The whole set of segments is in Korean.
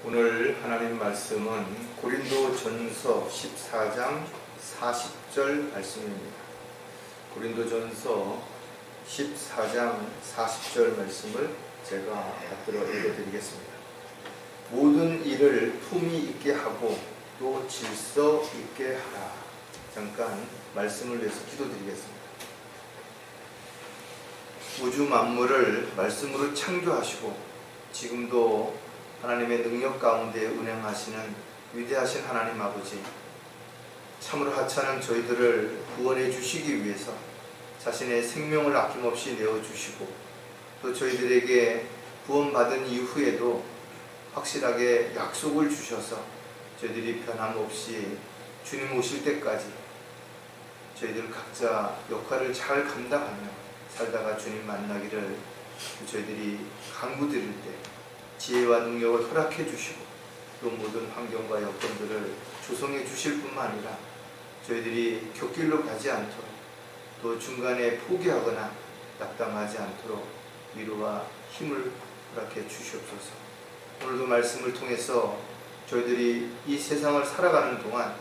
오늘 하나님 말씀은 고린도전서 14장 40절 말씀입니다. 고린도전서 14장 40절 말씀을 제가 받들어 읽어드리겠습니다. 모든 일을 품위 있게 하고 또 질서 있게 하라. 잠깐 말씀을 위해서 기도드리겠습니다. 우주 만물을 말씀으로 창조하시고 지금도 하나님의 능력 가운데 운행하시는 위대하신 하나님 아버지, 참으로 하찮은 저희들을 구원해 주시기 위해서 자신의 생명을 아낌없이 내어주시고 또 저희들에게 구원받은 이후에도 확실하게 약속을 주셔서 저희들이 변함없이 주님 오실 때까지 저희들 각자 역할을 잘 감당하며 살다가 주님 만나기를 저희들이 간구드릴 때 지혜와 능력을 허락해 주시고 또 모든 환경과 여건들을 조성해 주실 뿐만 아니라 저희들이 곁길로 가지 않도록 또 중간에 포기하거나 낙담하지 않도록 위로와 힘을 허락해 주시옵소서. 오늘도 말씀을 통해서 저희들이 이 세상을 살아가는 동안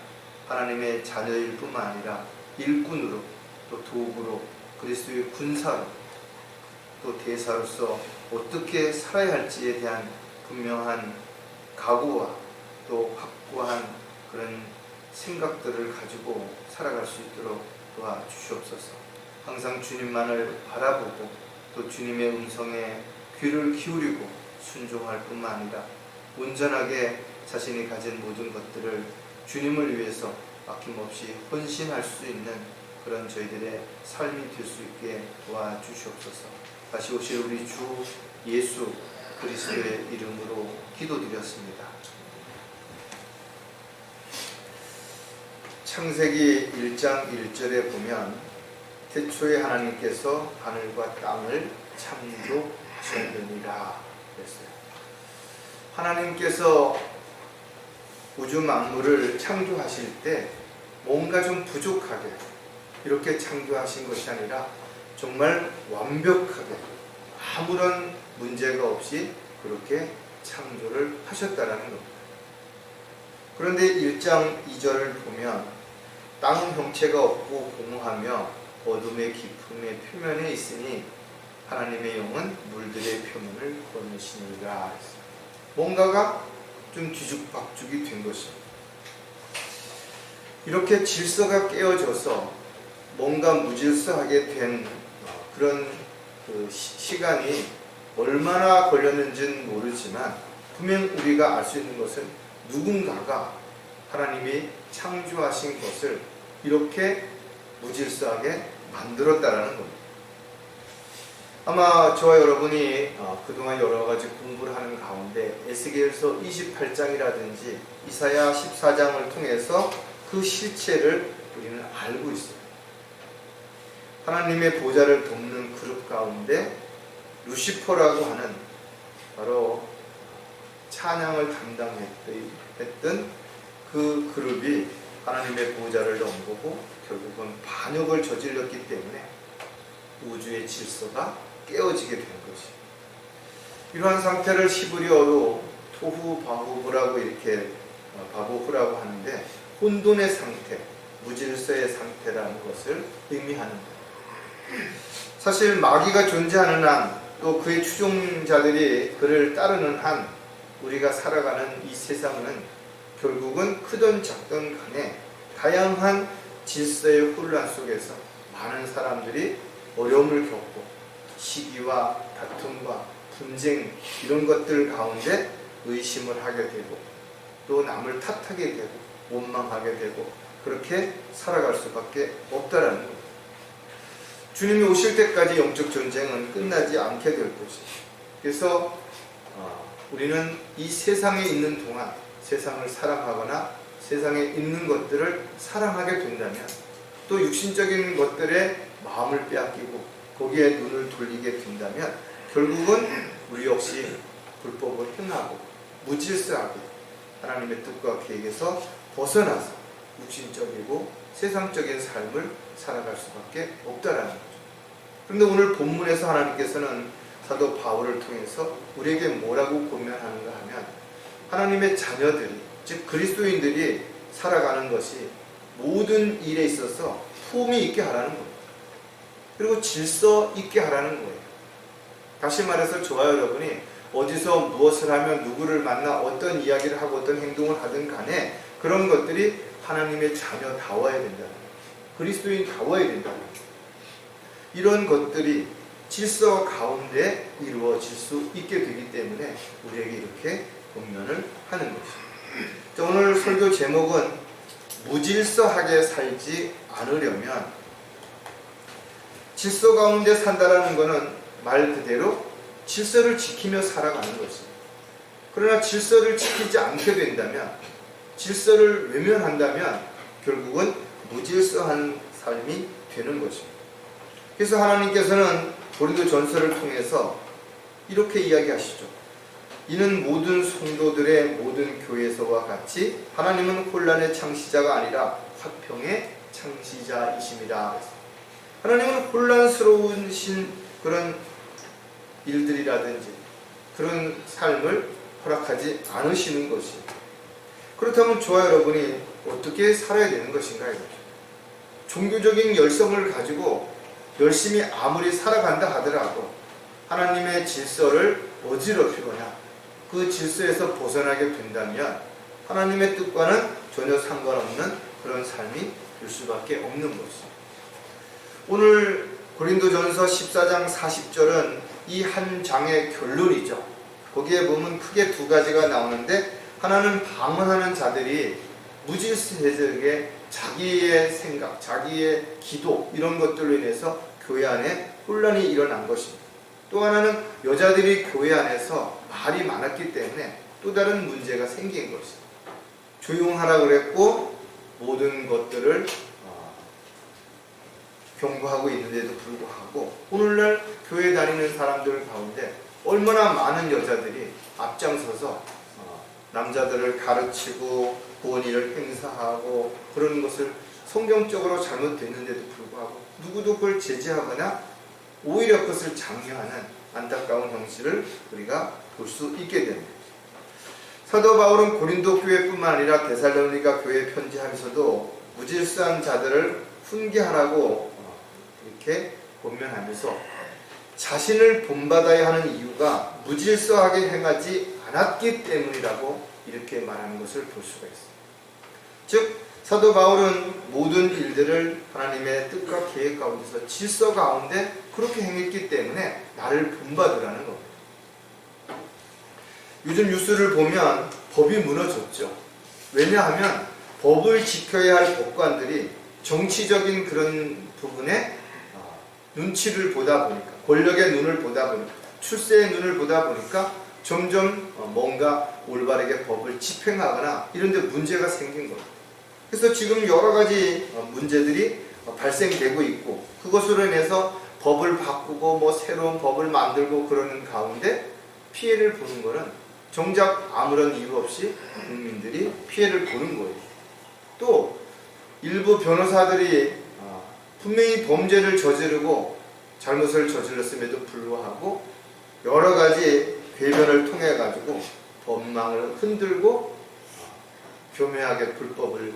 하나님의 자녀일 뿐만 아니라 일꾼으로 또 도구로 그리스도의 군사로 또 대사로서 어떻게 살아야 할지에 대한 분명한 각오와 또 확고한 그런 생각들을 가지고 살아갈 수 있도록 도와주시옵소서. 항상 주님만을 바라보고 또 주님의 음성에 귀를 기울이고 순종할 뿐만 아니라 온전하게 자신이 가진 모든 것들을 주님을 위해서 아낌없이 헌신할 수 있는 그런 저희들의 삶이 될 수 있게 도와주시옵소서. 다시 오실 우리 주 예수 그리스도의 이름으로 기도드렸습니다. 창세기 1장 1절에 보면 태초에 하나님께서 하늘과 땅을 창조하셨느니라 그랬어요. 하나님께서 우주 만물을 창조하실 때 뭔가 좀 부족하게 이렇게 창조하신 것이 아니라 정말 완벽하게 아무런 문제가 없이 그렇게 창조를 하셨다라는 겁니다. 그런데 1장 2절을 보면 땅은 형체가 없고 공허하며 어둠의 깊음의 표면에 있으니 하나님의 영은 물들의 표면을 거느시니라. 뭔가가 좀 뒤죽박죽이 된 것입니다. 이렇게 질서가 깨어져서 뭔가 무질서하게 된 그런 시간이 얼마나 걸렸는지는 모르지만 분명 우리가 알 수 있는 것은 누군가가 하나님이 창조하신 것을 이렇게 무질서하게 만들었다라는 겁니다. 아마 저와 여러분이 그동안 여러 가지 공부를 하는 가운데 에스겔서 28장이라든지 이사야 14장을 통해서 그 실체를 우리는 알고 있어요. 하나님의 보좌를 돕는 그룹 가운데 루시퍼라고 하는 바로 찬양을 담당했던 그 그룹이 하나님의 보좌를 넘보고 결국은 반역을 저질렀기 때문에 우주의 질서가 깨어지게 된 것이. 이러한 상태를 히브리어로 토후바후라고 이렇게 바보후라고 하는데 혼돈의 상태, 무질서의 상태라는 것을 의미하는 거예요. 사실 마귀가 존재하는 한 또 그의 추종자들이 그를 따르는 한 우리가 살아가는 이 세상은 결국은 크든 작든 간에 다양한 질서의 혼란 속에서 많은 사람들이 어려움을 겪고 시기와 다툼과 분쟁 이런 것들 가운데 의심을 하게 되고 또 남을 탓하게 되고 원망하게 되고 그렇게 살아갈 수밖에 없다라는 겁니다. 주님이 오실 때까지 영적 전쟁은 끝나지 않게 될 것이죠. 그래서 우리는 이 세상에 있는 동안 세상을 사랑하거나 세상에 있는 것들을 사랑하게 된다면 또 육신적인 것들에 마음을 빼앗기고 거기에 눈을 돌리게 된다면 결국은 우리 역시 불법을 행하고 무질서하게 하나님의 뜻과 계획에서 벗어나서 육신적이고 세상적인 삶을 살아갈 수밖에 없다라는 거죠. 그런데 오늘 본문에서 하나님께서는 사도 바울을 통해서 우리에게 뭐라고 권면하는가 하면 하나님의 자녀들이, 즉 그리스도인들이 살아가는 것이 모든 일에 있어서 품위 있게 하라는 겁니다. 그리고 질서 있게 하라는 거예요. 다시 말해서 저와 여러분이 어디서 무엇을 하면 누구를 만나 어떤 이야기를 하고 어떤 행동을 하든 간에 그런 것들이 하나님의 자녀다워야 된다는 거예요. 그리스도인다워야 된다는 거예요. 이런 것들이 질서 가운데 이루어질 수 있게 되기 때문에 우리에게 이렇게 권면을 하는 것입니다. 자, 오늘 설교 제목은 무질서하게 살지 않으려면, 질서 가운데 산다라는 것은 말 그대로 질서를 지키며 살아가는 것입니다. 그러나 질서를 지키지 않게 된다면, 질서를 외면한다면 결국은 무질서한 삶이 되는 것입니다. 그래서 하나님께서는 고린도전서를 통해서 이렇게 이야기하시죠. 이는 모든 성도들의 모든 교회에서와 같이 하나님은 혼란의 창시자가 아니라 화평의 창시자이심이라. 하나님은 혼란스러우신 그런 일들이라든지 그런 삶을 허락하지 않으시는 것이. 그렇다면 저와 여러분이 어떻게 살아야 되는 것인가 이거죠. 종교적인 열성을 가지고 열심히 아무리 살아간다 하더라도 하나님의 질서를 어지럽히거나 그 질서에서 벗어나게 된다면 하나님의 뜻과는 전혀 상관없는 그런 삶이 될 수밖에 없는 것입니다. 오늘 고린도전서 14장 40절은 이 한 장의 결론이죠. 거기에 보면 크게 두 가지가 나오는데, 하나는 방언하는 자들이 무질서하게 자기의 생각, 자기의 기도 이런 것들로 인해서 교회 안에 혼란이 일어난 것입니다. 또 하나는 여자들이 교회 안에서 말이 많았기 때문에 또 다른 문제가 생긴 것입니다. 조용하라 그랬고 모든 것들을 경고하고 있는데도 불구하고 오늘날 교회 다니는 사람들 가운데 얼마나 많은 여자들이 앞장서서 남자들을 가르치고 권위를 행사하고 그런 것을 성경적으로 잘못됐는데도 불구하고 누구도 그걸 제지하거나 오히려 그것을 장려하는 안타까운 형식을 우리가 볼 수 있게 됩니다. 사도 바울은 고린도 교회뿐만 아니라 데살로니가 교회에 편지하면서도 무질서한 자들을 훈계하라고 이렇게 권면하면서 자신을 본받아야 하는 이유가 무질서하게 행하지 않았기 때문이라고 이렇게 말하는 것을 볼 수가 있습니다. 즉 사도 바울은 모든 일들을 하나님의 뜻과 계획 가운데서 질서 가운데 그렇게 행했기 때문에 나를 본받으라는 겁니다. 요즘 뉴스를 보면 법이 무너졌죠. 왜냐하면 법을 지켜야 할 법관들이 정치적인 그런 부분에 눈치를 보다 보니까, 권력의 눈을 보다 보니까, 출세의 눈을 보다 보니까 점점 뭔가 올바르게 법을 집행하거나 이런 데 문제가 생긴 겁니다. 그래서 지금 여러 가지 문제들이 발생되고 있고, 그것으로 인해서 법을 바꾸고 뭐 새로운 법을 만들고 그러는 가운데 피해를 보는 것은 정작 아무런 이유 없이 국민들이 피해를 보는 거예요. 또 일부 변호사들이 분명히 범죄를 저지르고 잘못을 저질렀음에도 불구하고 여러 가지 궤변을 통해 가지고 법망을 흔들고 교묘하게 불법을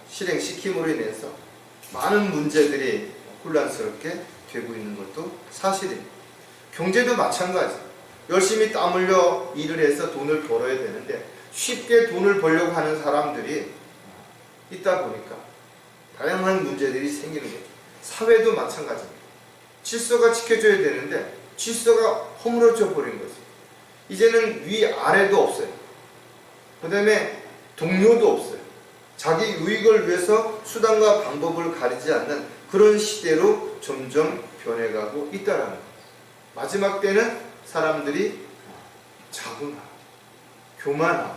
실행시킴으로 인해서 많은 문제들이 혼란스럽게 되고 있는 것도 사실입니다. 경제도 마찬가지. 열심히 땀 흘려 일을 해서 돈을 벌어야 되는데 쉽게 돈을 벌려고 하는 사람들이 있다 보니까 다양한 문제들이 생기는 거죠. 사회도 마찬가지입니다. 질서가 지켜져야 되는데 질서가 허물어져 버린 거죠. 이제는 위아래도 없어요. 그 다음에 동료도 없어요. 자기 유익을 위해서 수단과 방법을 가리지 않는 그런 시대로 점점 변해가고 있다는 거예요. 마지막 때는 사람들이 자궁하고 교만하고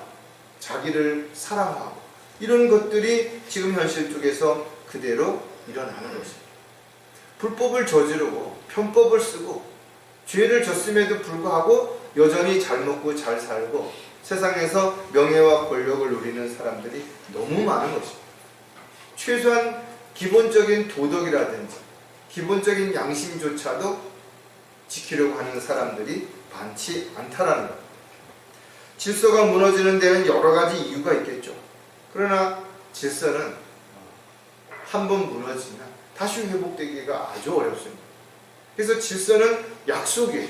자기를 사랑하고 이런 것들이 지금 현실 쪽에서 그대로 일어나는 것입니다. 불법을 저지르고 편법을 쓰고 죄를 졌음에도 불구하고 여전히 잘 먹고 잘 살고 세상에서 명예와 권력을 누리는 사람들이 너무 많은 것입니다. 최소한 기본적인 도덕이라든지 기본적인 양심조차도 지키려고 하는 사람들이 많지 않다라는 것. 질서가 무너지는 데는 여러 가지 이유가 있겠죠. 그러나 질서는 한번 무너지면 다시 회복되기가 아주 어렵습니다. 그래서 질서는 약속이에요.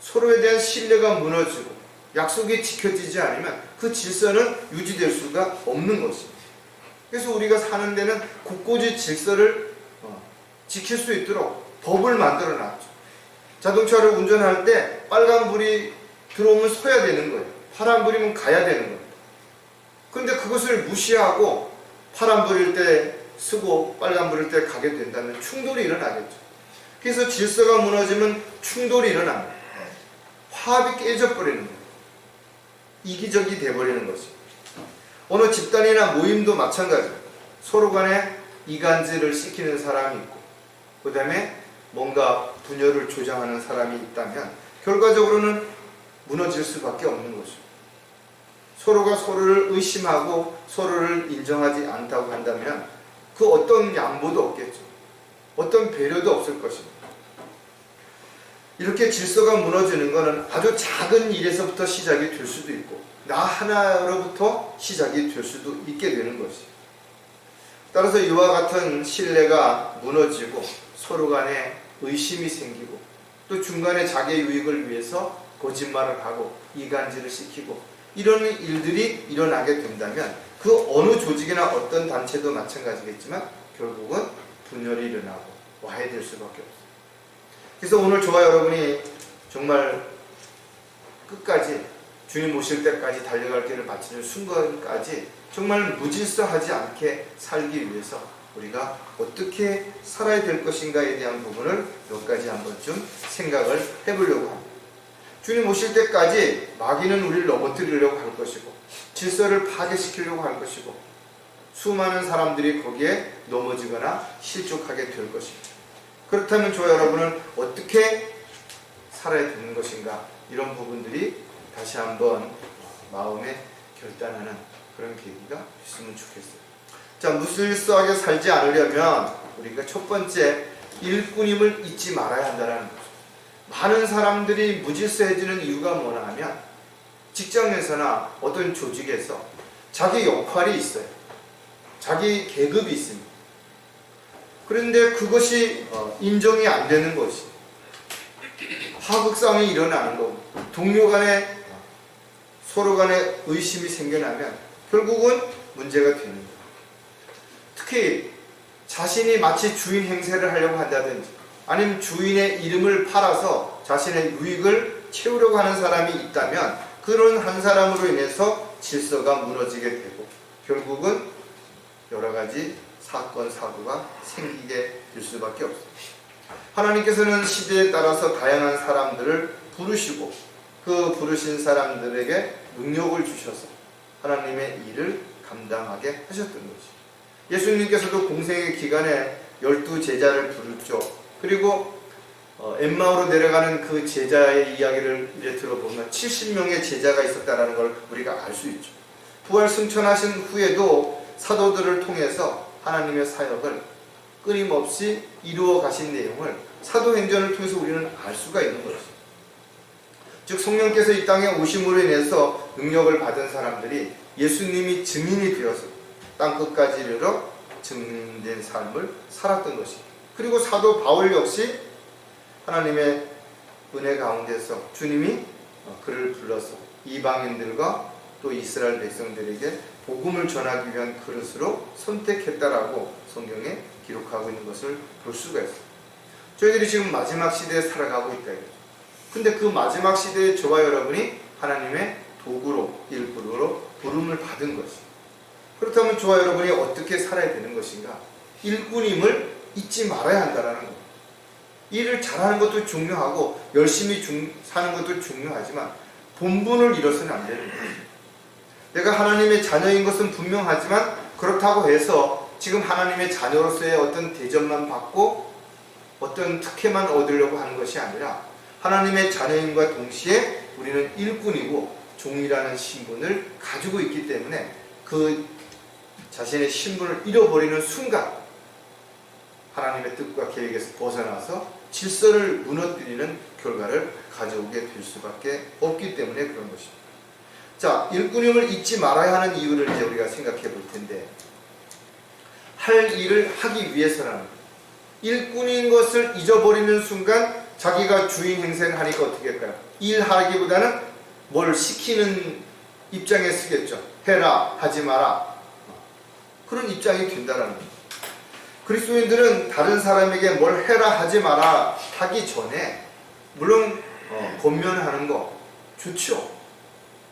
서로에 대한 신뢰가 무너지고 약속이 지켜지지 않으면 그 질서는 유지될 수가 없는 것입니다. 그래서 우리가 사는 데는 곳곳이 질서를 지킬 수 있도록 법을 만들어 놨죠. 자동차를 운전할 때 빨간불이 들어오면 서야 되는 거예요. 파란불이면 가야 되는 겁니다. 그런데 그것을 무시하고 파란불일 때 쓰고 빨간불일 때 가게 된다면 충돌이 일어나겠죠. 그래서 질서가 무너지면 충돌이 일어납니다. 화합이 깨져버리는 거예요. 이기적이 돼버리는 것입니다. 어느 집단이나 모임도 마찬가지입니다. 서로 간에 이간질을 시키는 사람이 있고 그 다음에 뭔가 분열을 조장하는 사람이 있다면 결과적으로는 무너질 수밖에 없는 것이죠. 서로가 서로를 의심하고 서로를 인정하지 않다고 한다면 그 어떤 양보도 없겠죠. 어떤 배려도 없을 것입니다. 이렇게 질서가 무너지는 것은 아주 작은 일에서부터 시작이 될 수도 있고 나 하나로부터 시작이 될 수도 있게 되는 것이죠. 따라서 이와 같은 신뢰가 무너지고 서로 간에 의심이 생기고 또 중간에 자기의 유익을 위해서 거짓말을 하고 이간질을 시키고 이런 일들이 일어나게 된다면 그 어느 조직이나 어떤 단체도 마찬가지겠지만 결국은 분열이 일어나고 와해될 수밖에 없어요. 그래서 오늘 저와 여러분이 정말 끝까지 주님 오실 때까지 달려갈 길을 마치는 순간까지 정말 무질서하지 않게 살기 위해서 우리가 어떻게 살아야 될 것인가에 대한 부분을 몇 가지 한번쯤 생각을 해보려고 합니다. 주님 오실 때까지 마귀는 우리를 넘어뜨리려고 할 것이고 질서를 파괴시키려고 할 것이고 수많은 사람들이 거기에 넘어지거나 실족하게 될 것입니다. 그렇다면 저와 여러분은 어떻게 살아야 되는 것인가, 이런 부분들이 다시 한번 마음에 결단하는 그런 계기가 됐으면 좋겠어요. 자, 무질서하게 살지 않으려면 우리가 첫 번째 일꾼임을 잊지 말아야 한다는 거죠. 많은 사람들이 무질서해지는 이유가 뭐냐 하면 직장에서나 어떤 조직에서 자기 역할이 있어요. 자기 계급이 있습니다. 그런데 그것이 인정이 안 되는 것이 하극상이 일어나는 거고 동료 간에 서로 간에 의심이 생겨나면 결국은 문제가 되는 거예요. 특히 자신이 마치 주인 행세를 하려고 한다든지 아니면 주인의 이름을 팔아서 자신의 유익을 채우려고 하는 사람이 있다면 그런 한 사람으로 인해서 질서가 무너지게 되고 결국은 여러 가지 사건, 사고가 생기게 될 수밖에 없습니다. 하나님께서는 시대에 따라서 다양한 사람들을 부르시고 그 부르신 사람들에게 능력을 주셔서 하나님의 일을 감당하게 하셨던 것이죠. 예수님께서도 공생의 기간에 12제자를 부르죠. 그리고 엠마오로 내려가는 그 제자의 이야기를 이제 들어보면 70명의 제자가 있었다는 걸 우리가 알 수 있죠. 부활 승천하신 후에도 사도들을 통해서 하나님의 사역을 끊임없이 이루어 가신 내용을 사도행전을 통해서 우리는 알 수가 있는 것이죠. 즉 성령께서 이 땅에 오심으로 인해서 능력을 받은 사람들이 예수님이 증인이 되어서 땅끝까지 이르러 증인된 삶을 살았던 것입니다. 그리고 사도 바울 역시 하나님의 은혜 가운데서 주님이 그를 불러서 이방인들과 또 이스라엘 백성들에게 복음을 전하기 위한 그릇으로 선택했다라고 성경에 기록하고 있는 것을 볼 수가 있어요. 저희들이 지금 마지막 시대에 살아가고 있다 이거죠. 근데 그 마지막 시대에 저와 여러분이 하나님의 도구로, 일꾼으로 부름을 받은 것이. 그렇다면 저와 여러분이 어떻게 살아야 되는 것인가? 일꾼임을 잊지 말아야 한다는 것. 일을 잘하는 것도 중요하고 열심히 사는 것도 중요하지만 본분을 잃어서는 안 되는 거예요. 내가 하나님의 자녀인 것은 분명하지만 그렇다고 해서 지금 하나님의 자녀로서의 어떤 대접만 받고 어떤 특혜만 얻으려고 하는 것이 아니라 하나님의 자녀임과 동시에 우리는 일꾼이고 종이라는 신분을 가지고 있기 때문에 그 자신의 신분을 잃어버리는 순간 하나님의 뜻과 계획에서 벗어나서 질서를 무너뜨리는 결과를 가져오게 될 수밖에 없기 때문에 그런 것입니다. 자, 일꾼임을 잊지 말아야 하는 이유를 이제 우리가 생각해 볼 텐데, 할 일을 하기 위해서라는 거예요. 일꾼인 것을 잊어버리는 순간 자기가 주인 행세를 하니까 어떻게 할까요? 일하기보다는 뭘 시키는 입장에 쓰겠죠. 해라, 하지 마라. 그런 입장이 된다는 거예요. 그리스도인들은 다른 사람에게 뭘 해라, 하지 마라 하기 전에 물론 권면하는 거 좋죠.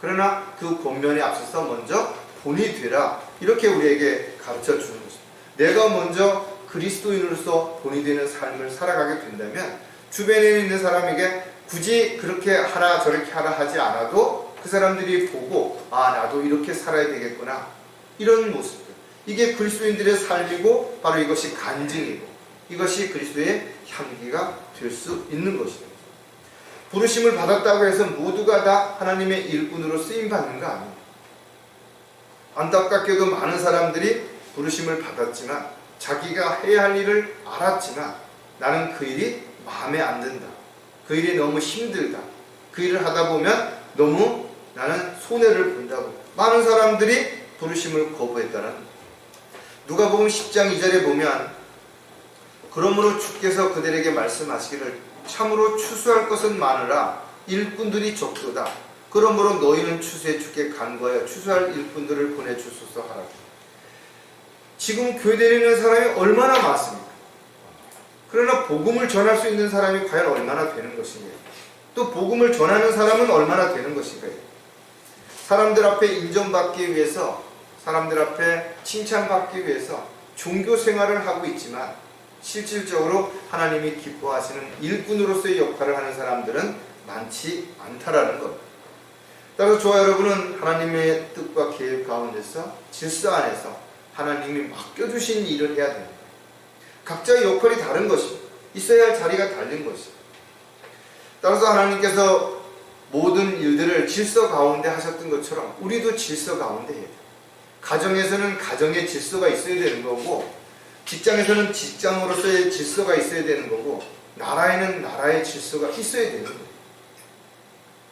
그러나 그 권면에 앞서서 먼저 본이 되라, 이렇게 우리에게 가르쳐 주는 것입니다. 내가 먼저 그리스도인으로서 본이 되는 삶을 살아가게 된다면 주변에 있는 사람에게 굳이 그렇게 하라 저렇게 하라 하지 않아도 그 사람들이 보고 나도 이렇게 살아야 되겠구나, 이런 모습들, 이게 그리스도인들의 삶이고 바로 이것이 간증이고 이것이 그리스도의 향기가 될 수 있는 것입니다. 부르심을 받았다고 해서 모두가 다 하나님의 일꾼으로 쓰임받는 거 아닙니다. 안타깝게도 많은 사람들이 부르심을 받았지만 자기가 해야 할 일을 알았지만 나는 그 일이 마음에 안 든다, 그 일이 너무 힘들다, 그 일을 하다 보면 너무 나는 손해를 본다고 많은 사람들이 부르심을 거부했다는 거예요. 누가복음 10장 2절에 보면 그러므로 주께서 그들에게 말씀하시기를 참으로 추수할 것은 많으나 일꾼들이 적도다. 그러므로 너희는 추수해 주께 간구하여 추수할 일꾼들을 보내주소서 하라고. 지금 교회에 있는 사람이 얼마나 많습니까? 그러나 복음을 전할 수 있는 사람이 과연 얼마나 되는 것인가요? 또 복음을 전하는 사람은 얼마나 되는 것인가요? 사람들 앞에 인정받기 위해서, 사람들 앞에 칭찬받기 위해서 종교 생활을 하고 있지만 실질적으로 하나님이 기뻐하시는 일꾼으로서의 역할을 하는 사람들은 많지 않다라는 것. 따라서 저와 여러분은 하나님의 뜻과 계획 가운데서 질서 안에서 하나님이 맡겨주신 일을 해야 됩니다. 각자의 역할이 다른 것입니다. 있어야 할 자리가 다른 것입니다. 따라서 하나님께서 모든 일들을 질서 가운데 하셨던 것처럼 우리도 질서 가운데 해야 돼요. 가정에서는 가정의 질서가 있어야 되는 거고, 직장에서는 직장으로서의 질서가 있어야 되는 거고, 나라에는 나라의 질서가 있어야 되는 거예요.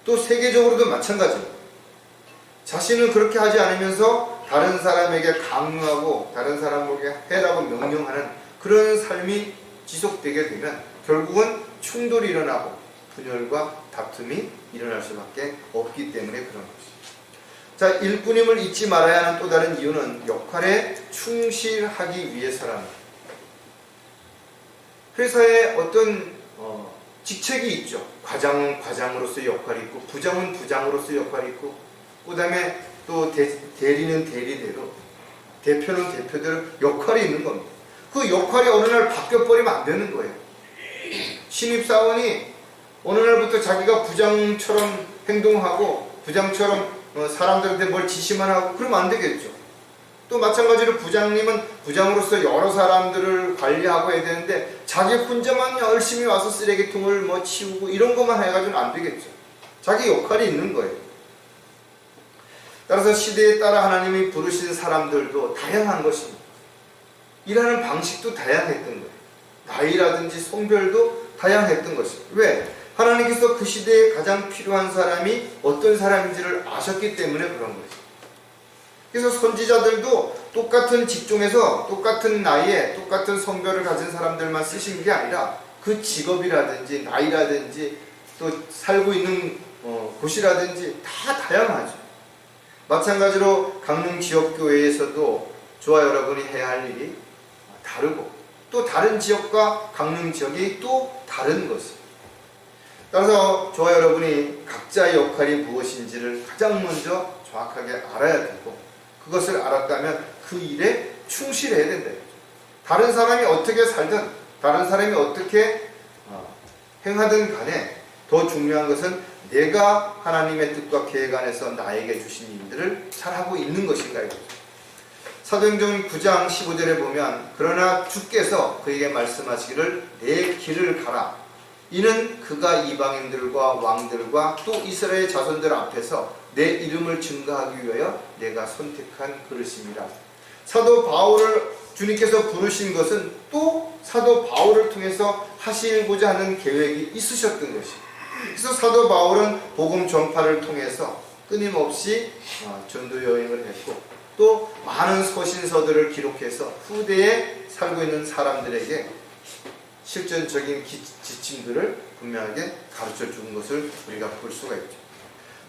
또 세계적으로도 마찬가지입니다. 자신은 그렇게 하지 않으면서 다른 사람에게 강요하고 다른 사람에게 해라고 명령하는 그런 삶이 지속되게 되면 결국은 충돌이 일어나고 분열과 다툼이 일어날 수밖에 없기 때문에 그런 것입니다. 자, 일꾼임을 잊지 말아야 하는 또 다른 이유는 역할에 충실하기 위해서랍니다. 회사에 어떤 직책이 있죠. 과장은 과장으로서의 역할이 있고, 부장은 부장으로서의 역할이 있고, 그 다음에 또 대리는 대리대로, 대표는 대표대로 역할이 있는 겁니다. 그 역할이 어느 날 바뀌어버리면 안 되는 거예요. 신입사원이 어느 날부터 자기가 부장처럼 행동하고 부장처럼 사람들한테 뭘 지시만 하고 그러면 안 되겠죠. 또 마찬가지로 부장님은 부장으로서 여러 사람들을 관리하고 해야 되는데 자기 혼자만 열심히 와서 쓰레기통을 치우고 이런 것만 해가지고는 안 되겠죠. 자기 역할이 있는 거예요. 따라서 시대에 따라 하나님이 부르신 사람들도 다양한 것입니다. 일하는 방식도 다양했던 거예요. 나이라든지 성별도 다양했던 것입니다. 왜? 하나님께서 그 시대에 가장 필요한 사람이 어떤 사람인지를 아셨기 때문에 그런 거죠. 그래서 선지자들도 똑같은 직종에서 똑같은 나이에 똑같은 성별을 가진 사람들만 쓰신 게 아니라 그 직업이라든지 나이라든지 또 살고 있는 곳이라든지 다 다양하죠. 마찬가지로 강릉 지역교회에서도 저와 여러분이 해야 할 일이 다르고 또 다른 지역과 강릉 지역이 또 다른 것입니다. 따라서 저와 여러분이 각자의 역할이 무엇인지를 가장 먼저 정확하게 알아야 되고, 그것을 알았다면 그 일에 충실해야 된다. 다른 사람이 어떻게 살든 다른 사람이 어떻게 행하든 간에 더 중요한 것은 내가 하나님의 뜻과 계획 안에서 나에게 주신 일들을 잘하고 있는 것인가 이거죠. 사도행전 9장 15절에 보면 그러나 주께서 그에게 말씀하시기를 내 길을 가라. 이는 그가 이방인들과 왕들과 또 이스라엘 자손들 앞에서 내 이름을 증거하기 위하여 내가 선택한 그릇입니다. 사도 바울을 주님께서 부르신 것은 또 사도 바울을 통해서 하시고자 하는 계획이 있으셨던 것입니다. 그래서 사도 바울은 복음 전파를 통해서 끊임없이 전도 여행을 했고 또 많은 서신서들을 기록해서 후대에 살고 있는 사람들에게 실전적인 지침들을 분명하게 가르쳐 준 것을 우리가 볼 수가 있죠.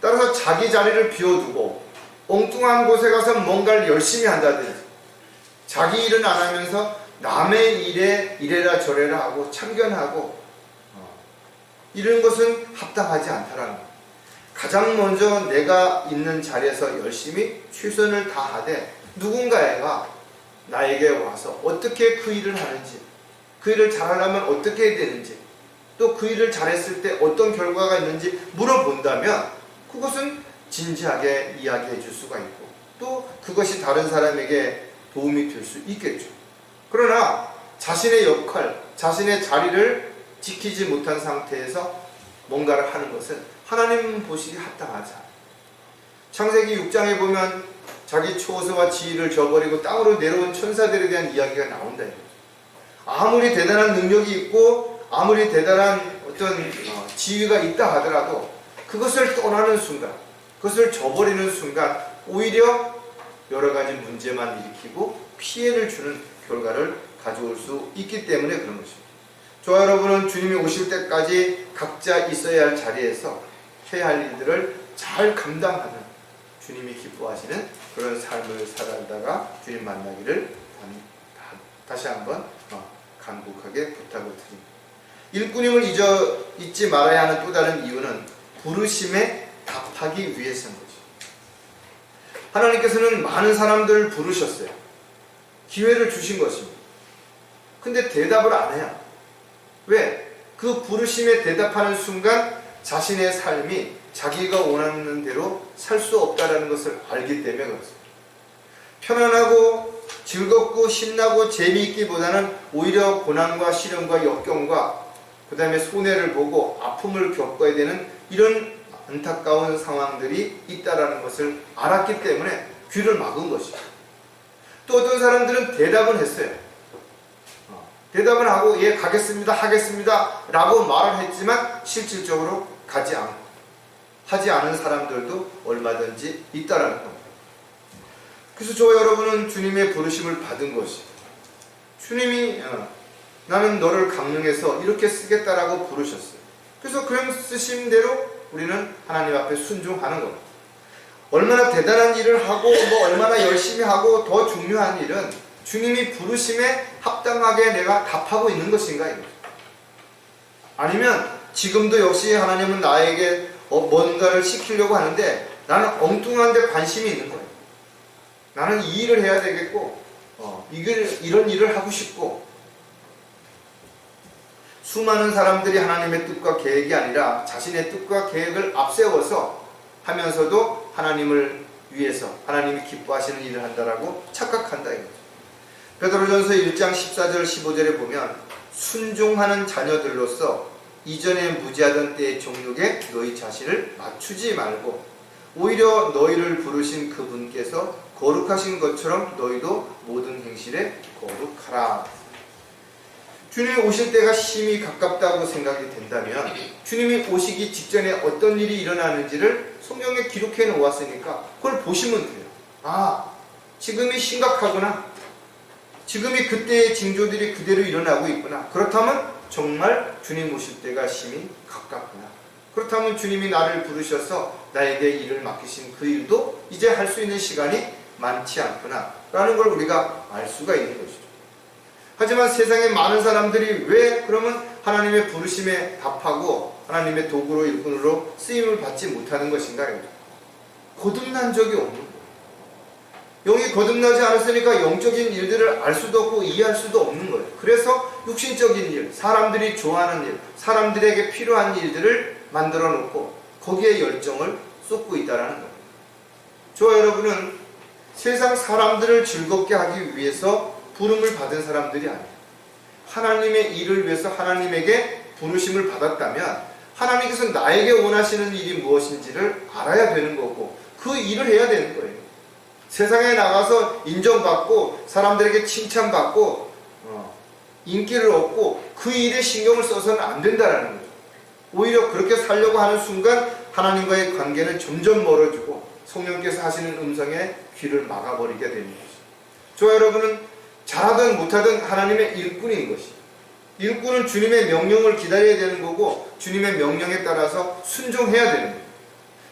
따라서 자기 자리를 비워두고 엉뚱한 곳에 가서 뭔가를 열심히 한다든지 자기 일은 안 하면서 남의 일에 이래라 저래라 하고 참견하고 이런 것은 합당하지 않다라는 거예요. 가장 먼저 내가 있는 자리에서 열심히 최선을 다하되 누군가가 나에게 와서 어떻게 그 일을 하는지, 그 일을 잘하려면 어떻게 해야 되는지, 또 그 일을 잘했을 때 어떤 결과가 있는지 물어본다면 그것은 진지하게 이야기해 줄 수가 있고 또 그것이 다른 사람에게 도움이 될 수 있겠죠. 그러나 자신의 역할, 자신의 자리를 지키지 못한 상태에서 뭔가를 하는 것은 하나님 보시기에 합당하지 않아요. 창세기 6장에 보면 자기 초소와 지위를 저버리고 땅으로 내려온 천사들에 대한 이야기가 나온다. 아무리 대단한 능력이 있고 아무리 대단한 어떤 지위가 있다 하더라도 그것을 떠나는 순간, 그것을 저버리는 순간 오히려 여러 가지 문제만 일으키고 피해를 주는 결과를 가져올 수 있기 때문에 그런 것입니다. 저와 여러분은 주님이 오실 때까지 각자 있어야 할 자리에서 해야 할 일들을 잘 감당하는 주님이 기뻐하시는 그런 삶을 살아가다가 주님 만나기를 다시 한번 간곡하게 부탁을 드립니다. 일꾼임을 잊지 말아야 하는 또 다른 이유는 부르심에 답하기 위해서인 거죠. 하나님께서는 많은 사람들을 부르셨어요. 기회를 주신 것입니다. 근데 대답을 안 해요. 왜? 그 부르심에 대답하는 순간 자신의 삶이 자기가 원하는 대로 살 수 없다는 것을 알기 때문에 그렇습니다. 편안하고 즐겁고 신나고 재미있기보다는 오히려 고난과 시련과 역경과 그 다음에 손해를 보고 아픔을 겪어야 되는 이런 안타까운 상황들이 있다는 것을 알았기 때문에 귀를 막은 것이죠. 또 어떤 사람들은 대답은 했어요. 대답을 하고 예 가겠습니다 하겠습니다 라고 말을 했지만 실질적으로 가지 않고 하지 않은 사람들도 얼마든지 있다라는 겁니다. 그래서 저와 여러분은 주님의 부르심을 받은 것이 주님이 나는 너를 강릉해서 이렇게 쓰겠다라고 부르셨어요. 그래서 그런 쓰신 대로 우리는 하나님 앞에 순종하는 겁니다. 얼마나 대단한 일을 하고 얼마나 열심히 하고 더 중요한 일은 주님이 부르심에 합당하게 내가 답하고 있는 것인가 이거죠. 아니면 지금도 역시 하나님은 나에게 뭔가를 시키려고 하는데 나는 엉뚱한 데 관심이 있는 거예요. 나는 이 일을 해야 되겠고 이런 일을 하고 싶고 수많은 사람들이 하나님의 뜻과 계획이 아니라 자신의 뜻과 계획을 앞세워서 하면서도 하나님을 위해서 하나님이 기뻐하시는 일을 한다라고 착각한다 이거죠. 베드로전서 1장 14절 15절에 보면 순종하는 자녀들로서 이전에 무지하던 때의 정욕에 너희 자신을 맞추지 말고 오히려 너희를 부르신 그분께서 거룩하신 것처럼 너희도 모든 행실에 거룩하라. 주님이 오실 때가 심히 가깝다고 생각이 된다면 주님이 오시기 직전에 어떤 일이 일어나는지를 성경에 기록해 놓았으니까 그걸 보시면 돼요. 지금이 심각하구나. 지금이 그때의 징조들이 그대로 일어나고 있구나. 그렇다면 정말 주님 오실 때가 심히 가깝구나. 그렇다면 주님이 나를 부르셔서 나에게 일을 맡기신 그 일도 이제 할 수 있는 시간이 많지 않구나 라는 걸 우리가 알 수가 있는 것이죠. 하지만 세상에 많은 사람들이 왜 그러면 하나님의 부르심에 답하고 하나님의 도구로 일꾼으로 쓰임을 받지 못하는 것인가? 거듭난 적이 없는 거예요. 영이 거듭나지 않았으니까 영적인 일들을 알 수도 없고 이해할 수도 없는 거예요. 그래서 육신적인 일, 사람들이 좋아하는 일, 사람들에게 필요한 일들을 만들어 놓고 거기에 열정을 쏟고 있다는 거예요. 저와 여러분은 세상 사람들을 즐겁게 하기 위해서 부름을 받은 사람들이 아니에요. 하나님의 일을 위해서 하나님에게 부르심을 받았다면 하나님께서 나에게 원하시는 일이 무엇인지를 알아야 되는 거고 그 일을 해야 되는 거예요. 세상에 나가서 인정받고 사람들에게 칭찬받고 인기를 얻고 그 일에 신경을 써서는 안 된다라는 거죠. 오히려 그렇게 살려고 하는 순간 하나님과의 관계는 점점 멀어지고 성령께서 하시는 음성에 귀를 막아버리게 되는 거죠. 저와 여러분은 잘하든 못하든 하나님의 일꾼인 것이, 일꾼은 주님의 명령을 기다려야 되는 거고 주님의 명령에 따라서 순종해야 되는 거예요.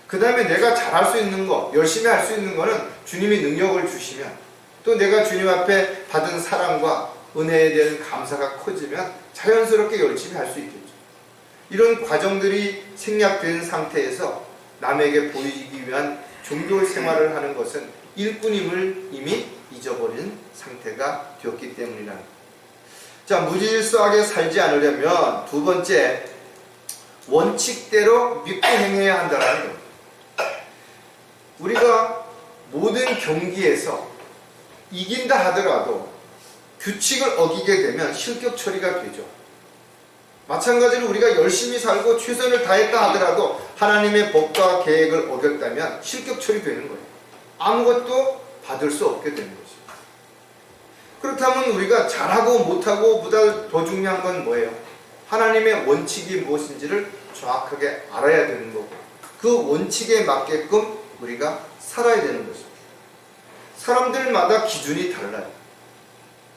그 다음에 내가 잘할 수 있는 거, 열심히 할 수 있는 거는 주님이 능력을 주시면, 또 내가 주님 앞에 받은 사랑과 은혜에 대한 감사가 커지면 자연스럽게 열심히 할 수 있겠죠. 이런 과정들이 생략된 상태에서 남에게 보이기 위한 종교 생활을 하는 것은 일꾼임을 이미 잊어버린 상태가 되었기 때문이라는 거예요. 자, 무질서하게 살지 않으려면 두 번째, 원칙대로 믿고 행해야 한다는 거예요. 우리가 모든 경기에서 이긴다 하더라도 규칙을 어기게 되면 실격 처리가 되죠. 마찬가지로 우리가 열심히 살고 최선을 다했다 하더라도 하나님의 법과 계획을 어겼다면 실격 처리되는 거예요. 아무것도 받을 수 없게 되는 거죠. 그렇다면 우리가 잘하고 못하고 보다 더 중요한 건 뭐예요? 하나님의 원칙이 무엇인지를 정확하게 알아야 되는 거고, 그 원칙에 맞게끔 우리가 살아야 되는 것입니다. 사람들마다 기준이 달라요.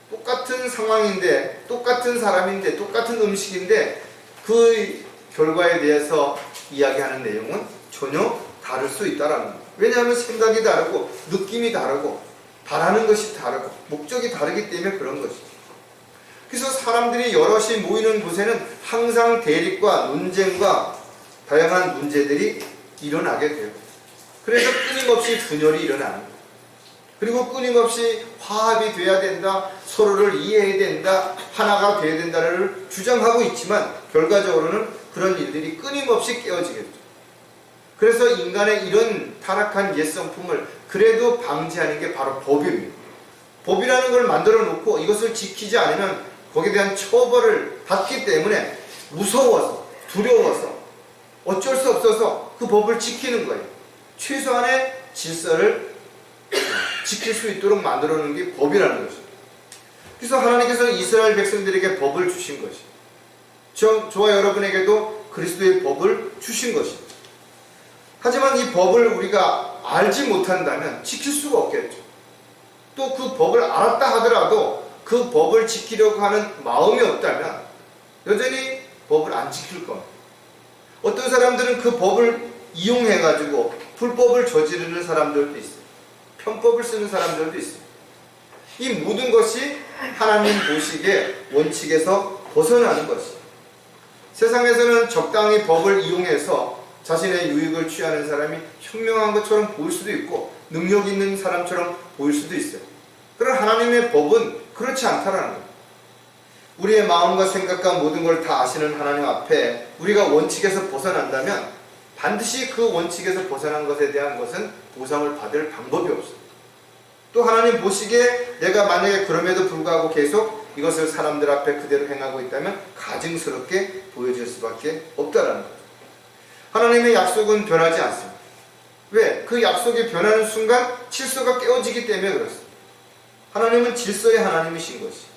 똑같은 상황인데, 똑같은 사람인데, 똑같은 음식인데 그 결과에 대해서 이야기하는 내용은 전혀 다를 수 있다는 거예요. 왜냐하면 생각이 다르고 느낌이 다르고 바라는 것이 다르고 목적이 다르기 때문에 그런 것이죠. 그래서 사람들이 여럿이 모이는 곳에는 항상 대립과 논쟁과 다양한 문제들이 일어나게 되고, 그래서 끊임없이 분열이 일어나는 거예요. 그리고 끊임없이 화합이 돼야 된다, 서로를 이해해야 된다, 하나가 돼야 된다를 주장하고 있지만 결과적으로는 그런 일들이 끊임없이 깨어지겠죠. 그래서 인간의 이런 타락한 옛성품을 그래도 방지하는 게 바로 법입니다. 법이라는 걸 만들어 놓고 이것을 지키지 않으면 거기에 대한 처벌을 받기 때문에 무서워서, 두려워서, 어쩔 수 없어서 그 법을 지키는 거예요. 최소한의 질서를 지킬 수 있도록 만들어 놓은 게 법이라는 것입니다. 그래서 하나님께서 이스라엘 백성들에게 법을 주신 것이에요. 저와 여러분에게도 그리스도의 법을 주신 것입니다. 하지만 이 법을 우리가 알지 못한다면 지킬 수가 없겠죠. 또 그 법을 알았다 하더라도 그 법을 지키려고 하는 마음이 없다면 여전히 법을 안 지킬 겁니다. 어떤 사람들은 그 법을 이용해가지고 불법을 저지르는 사람들도 있어요. 편법을 쓰는 사람들도 있어요. 이 모든 것이 하나님 보시기에 원칙에서 벗어나는 것이에요. 세상에서는 적당히 법을 이용해서 자신의 유익을 취하는 사람이 현명한 것처럼 보일 수도 있고 능력 있는 사람처럼 보일 수도 있어요. 그러나 하나님의 법은 그렇지 않다라는 거예요. 우리의 마음과 생각과 모든 걸 다 아시는 하나님 앞에 우리가 원칙에서 벗어난다면 반드시 그 원칙에서 벗어난 것에 대한 것은 보상을 받을 방법이 없어요. 또 하나님 보시기에 내가 만약에 그럼에도 불구하고 계속 이것을 사람들 앞에 그대로 행하고 있다면 가증스럽게 보여질 수밖에 없다라는 거죠. 하나님의 약속은 변하지 않습니다. 왜? 그 약속이 변하는 순간 질서가 깨어지기 때문에 그렇습니다. 하나님은 질서의 하나님이신 것이죠.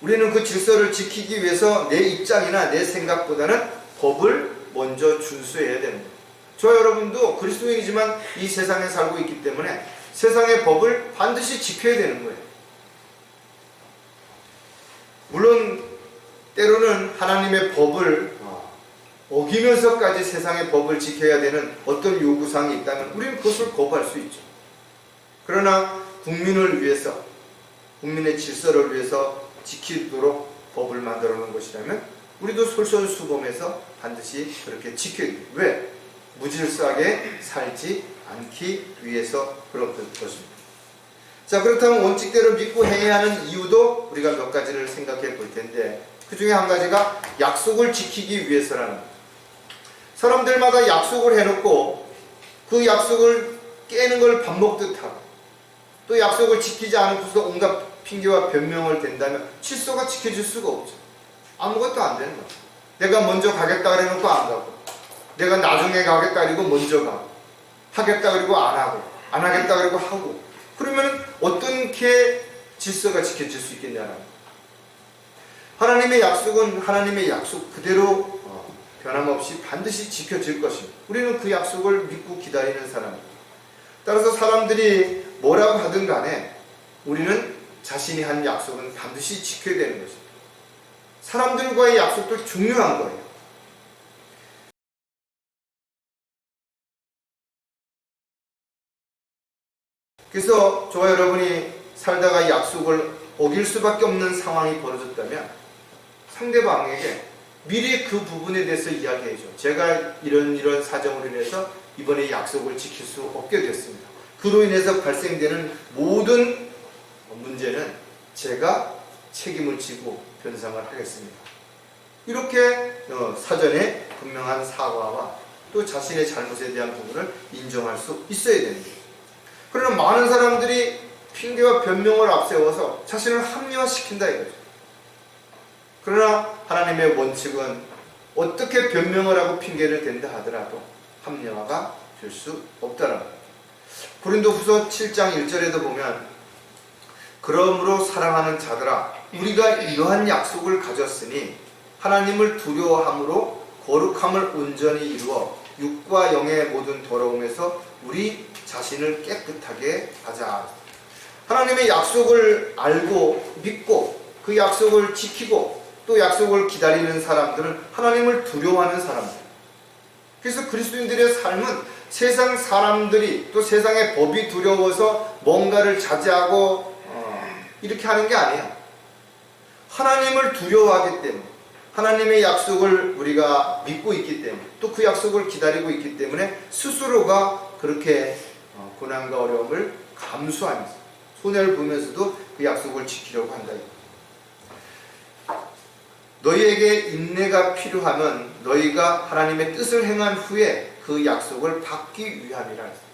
우리는 그 질서를 지키기 위해서 내 입장이나 내 생각보다는 법을 먼저 준수해야 되는 거예요. 저 여러분도 그리스도인이지만 이 세상에 살고 있기 때문에 세상의 법을 반드시 지켜야 되는 거예요. 물론 때로는 하나님의 법을 어기면서까지 세상의 법을 지켜야 되는 어떤 요구사항이 있다면 우리는 그것을 거부할 수 있죠. 그러나 국민을 위해서, 국민의 질서를 위해서 지키도록 법을 만들어 놓은 것이라면 우리도 솔선수범해서 반드시 그렇게 지켜야 돼요. 왜? 무질서하게 살지 않기 위해서 그런 것입니다. 자, 그렇다면 원칙대로 믿고 행해야 하는 이유도 우리가 몇 가지를 생각해 볼 텐데, 그 중에 한 가지가 약속을 지키기 위해서라는 거예요. 사람들마다 약속을 해놓고 그 약속을 깨는 걸 밥 먹듯 하고 또 약속을 지키지 않고서 온갖 핑계와 변명을 댄다면 질서가 지켜질 수가 없죠. 아무것도 안 되는 거예요. 내가 먼저 가겠다 그래놓고 안 가고, 내가 나중에 가겠다 그리고 먼저 가고, 하겠다 그리고 안 하고, 안 하겠다 그러고 하고, 그러면 어떻게 질서가 지켜질 수 있겠냐는. 하나님의 약속은 하나님의 약속 그대로 변함없이 반드시 지켜질 것입니다. 우리는 그 약속을 믿고 기다리는 사람입니다. 따라서 사람들이 뭐라고 하든 간에 우리는 자신이 한 약속은 반드시 지켜야 되는 것입니다. 사람들과의 약속도 중요한 거예요. 그래서 저와 여러분이 살다가 약속을 어길 수밖에 없는 상황이 벌어졌다면 상대방에게 미리 그 부분에 대해서 이야기해줘. 제가 이런 사정으로 인해서 이번에 약속을 지킬 수 없게 됐습니다. 그로 인해서 발생되는 모든 문제는 제가 책임을 지고 변상을 하겠습니다. 이렇게 사전에 분명한 사과와 또 자신의 잘못에 대한 부분을 인정할 수 있어야 됩니다. 그러나 많은 사람들이 핑계와 변명을 앞세워서 자신을 합리화시킨다 이거죠. 그러나 하나님의 원칙은 어떻게 변명을 하고 핑계를 댄다 하더라도 합리화가 될 수 없다라는 거예요. 고린도후서 7장 1절에도 보면 그러므로 사랑하는 자들아 우리가 이러한 약속을 가졌으니 하나님을 두려워함으로 거룩함을 온전히 이루어 육과 영의 모든 더러움에서 우리 자신을 깨끗하게 하자. 하나님의 약속을 알고 믿고 그 약속을 지키고 또 약속을 기다리는 사람들은 하나님을 두려워하는 사람들. 그래서 그리스도인들의 삶은 세상 사람들이 또 세상의 법이 두려워서 뭔가를 자제하고 이렇게 하는 게 아니에요. 하나님을 두려워하기 때문에 하나님의 약속을 우리가 믿고 있기 때문에 또 그 약속을 기다리고 있기 때문에 스스로가 그렇게 고난과 어려움을 감수하면서 손해를 보면서도 그 약속을 지키려고 한다. 너희에게 인내가 필요하면 너희가 하나님의 뜻을 행한 후에 그 약속을 받기 위함이라 했어요.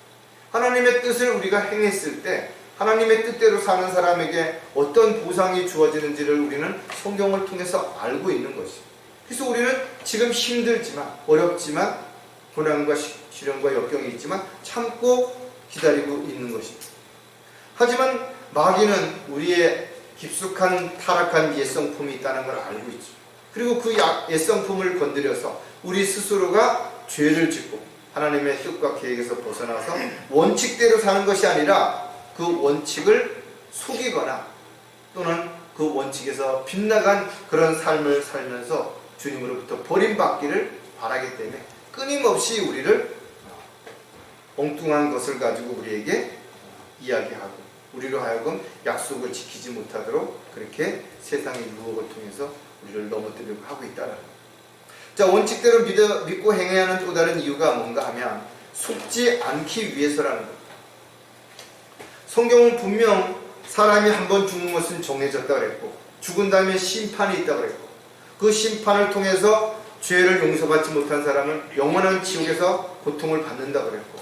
하나님의 뜻을 우리가 행했을 때 하나님의 뜻대로 사는 사람에게 어떤 보상이 주어지는지를 우리는 성경을 통해서 알고 있는 것이죠. 그래서 우리는 지금 힘들지만 어렵지만 고난과 시련과 역경이 있지만 참고 기다리고 있는 것입니다. 하지만 마귀는 우리의 깊숙한 타락한 옛성품이 있다는 걸 알고 있죠. 그리고 그 옛성품을 건드려서 우리 스스로가 죄를 짓고 하나님의 뜻과 계획에서 벗어나서 원칙대로 사는 것이 아니라 그 원칙을 속이거나 또는 그 원칙에서 빗나간 그런 삶을 살면서 주님으로부터 버림받기를 바라기 때문에 끊임없이 우리를 엉뚱한 것을 가지고 우리에게 이야기하고 우리로 하여금 약속을 지키지 못하도록 그렇게 세상의 유혹을 통해서 우리를 넘어뜨리려고 하고 있다는 거예요. 자, 원칙대로 믿고 행해야 하는 또 다른 이유가 뭔가 하면 속지 않기 위해서라는 거예요. 성경은 분명 사람이 한번 죽는 것은 정해졌다 그랬고 죽은 다음에 심판이 있다 그랬고 그 심판을 통해서 죄를 용서받지 못한 사람은 영원한 지옥에서 고통을 받는다 그랬고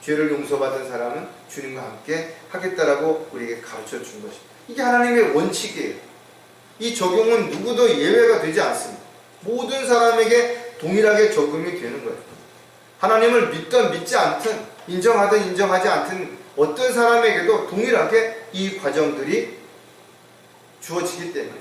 죄를 용서받은 사람은 주님과 함께 하겠다라고 우리에게 가르쳐 준 것입니다. 이게 하나님의 원칙이에요. 이 적용은 누구도 예외가 되지 않습니다. 모든 사람에게 동일하게 적용이 되는 거예요. 하나님을 믿든 믿지 않든 인정하든 인정하지 않든 어떤 사람에게도 동일하게 이 과정들이 주어지기 때문에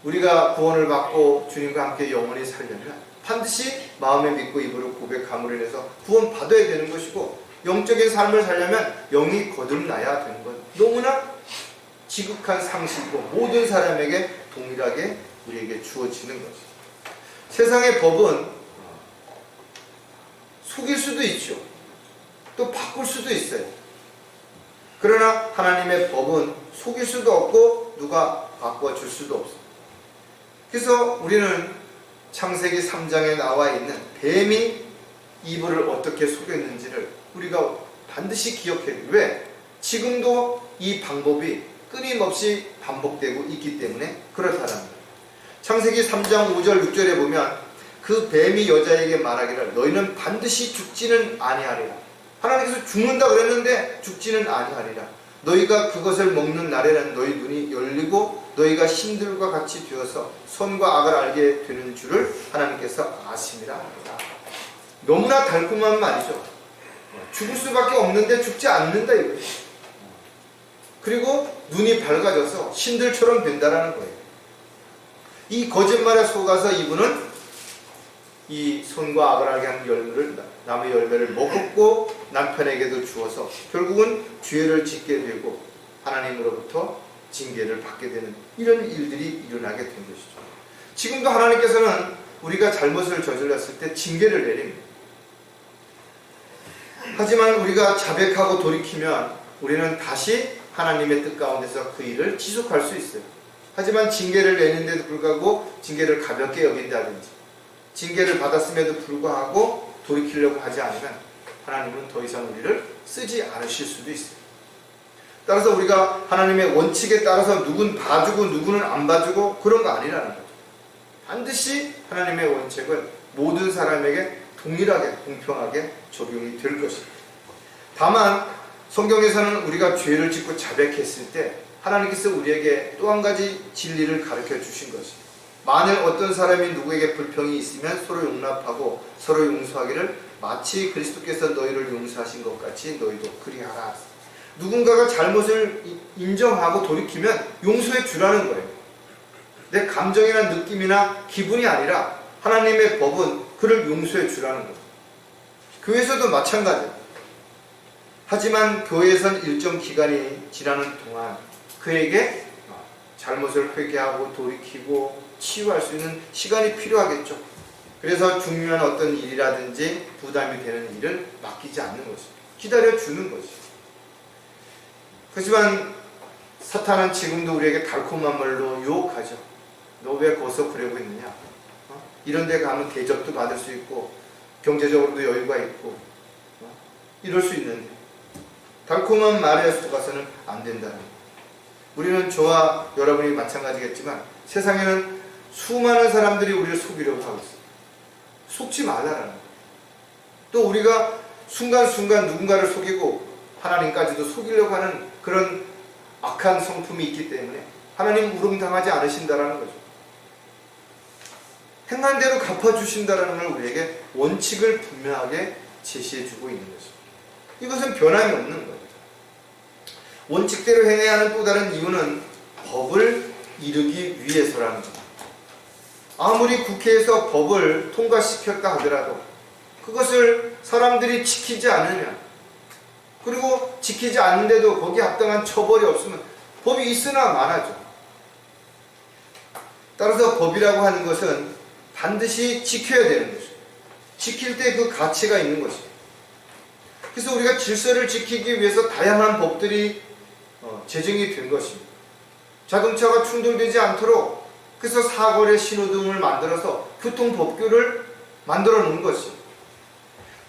우리가 구원을 받고 주님과 함께 영원히 살려면 반드시 마음에 믿고 입으로 고백함으로 인해서 구원 받아야 되는 것이고 영적인 삶을 살려면 영이 거듭나야 되는 것. 너무나 지극한 상식이고 모든 사람에게 동일하게 우리에게 주어지는 것이죠. 세상의 법은 속일 수도 있죠. 또 바꿀 수도 있어요. 그러나 하나님의 법은 속일 수도 없고 누가 바꿔줄 수도 없어요. 그래서 우리는 창세기 3장에 나와 있는 뱀이 이브를 어떻게 속였는지를 우리가 반드시 기억해야 돼요. 왜? 지금도 이 방법이 끊임없이 반복되고 있기 때문에 그렇다는 거예요. 창세기 3장 5절 6절에 보면 그 뱀이 여자에게 말하기를 너희는 반드시 죽지는 아니하리라. 하나님께서 죽는다 그랬는데 죽지는 아니하리라. 너희가 그것을 먹는 날에는 너희 눈이 열리고 너희가 신들과 같이 되어서 선과 악을 알게 되는 줄을 하나님께서 아심이라 합니다. 너무나 달콤한 말이죠. 죽을 수밖에 없는데 죽지 않는다 이거예요. 그리고 눈이 밝아져서 신들처럼 된다라는 거예요. 이 거짓말에 속아서 이분은 이 손과 악을 한 열매를, 나무 열매를 먹었고 남편에게도 주어서 결국은 죄를 짓게 되고 하나님으로부터 징계를 받게 되는 이런 일들이 일어나게 된 것이죠. 지금도 하나님께서는 우리가 잘못을 저질렀을 때 징계를 내립니다. 하지만 우리가 자백하고 돌이키면 우리는 다시 하나님의 뜻 가운데서 그 일을 지속할 수 있어요. 하지만 징계를 내는데도 불구하고 징계를 가볍게 여긴다든지 징계를 받았음에도 불구하고 돌이키려고 하지 않으면 하나님은 더 이상 우리를 쓰지 않으실 수도 있어요. 따라서 우리가 하나님의 원칙에 따라서 누군 봐주고 누구는 안 봐주고 그런 거 아니라는 거죠. 반드시 하나님의 원칙은 모든 사람에게 동일하게 공평하게 적용이 될 것입니다. 다만 성경에서는 우리가 죄를 짓고 자백했을 때 하나님께서 우리에게 또 한 가지 진리를 가르쳐 주신 것입니다. 만일 어떤 사람이 누구에게 불평이 있으면 서로 용납하고 서로 용서하기를 마치 그리스도께서 너희를 용서하신 것 같이 너희도 그리하라. 누군가가 잘못을 인정하고 돌이키면 용서해 주라는 거예요. 내 감정이나 느낌이나 기분이 아니라 하나님의 법은 그를 용서해 주라는 거예요. 교회에서도 마찬가지예요. 하지만 교회에선 일정 기간이 지나는 동안 그에게 잘못을 회개하고 돌이키고 치유할 수 있는 시간이 필요하겠죠. 그래서 중요한 어떤 일이라든지 부담이 되는 일을 맡기지 않는 것입니다. 기다려주는 것이죠. 하지만 사탄은 지금도 우리에게 달콤한 말로 유혹하죠. 너 왜 거기서 그러고 있느냐? 이런 데 가면 대접도 받을 수 있고 경제적으로도 여유가 있고 이럴 수 있는데 달콤한 말에 속아서는 안 된다는 거예요. 우리는 저와 여러분이 마찬가지겠지만 세상에는 수많은 사람들이 우리를 속이려고 하고 있어요. 속지 말라는 거예요. 또 우리가 순간순간 누군가를 속이고 하나님까지도 속이려고 하는 그런 악한 성품이 있기 때문에 하나님 우롱당하지 않으신다라는 거죠. 행한 대로 갚아주신다라는 걸 우리에게 원칙을 분명하게 제시해주고 있는 것입니다. 이것은 변함이 없는 거예요. 원칙대로 행해야 하는 또 다른 이유는 법을 이루기 위해서라는 겁니다. 아무리 국회에서 법을 통과시켰다 하더라도 그것을 사람들이 지키지 않으면 그리고 지키지 않는데도 거기에 합당한 처벌이 없으면 법이 있으나 마나죠. 따라서 법이라고 하는 것은 반드시 지켜야 되는 것입니다. 지킬 때 그 가치가 있는 것입니다. 그래서 우리가 질서를 지키기 위해서 다양한 법들이 제정이 된 것입니다. 자동차가 충돌되지 않도록 그래서 사거리 신호등을 만들어서 교통법규를 만들어 놓은 것입니다.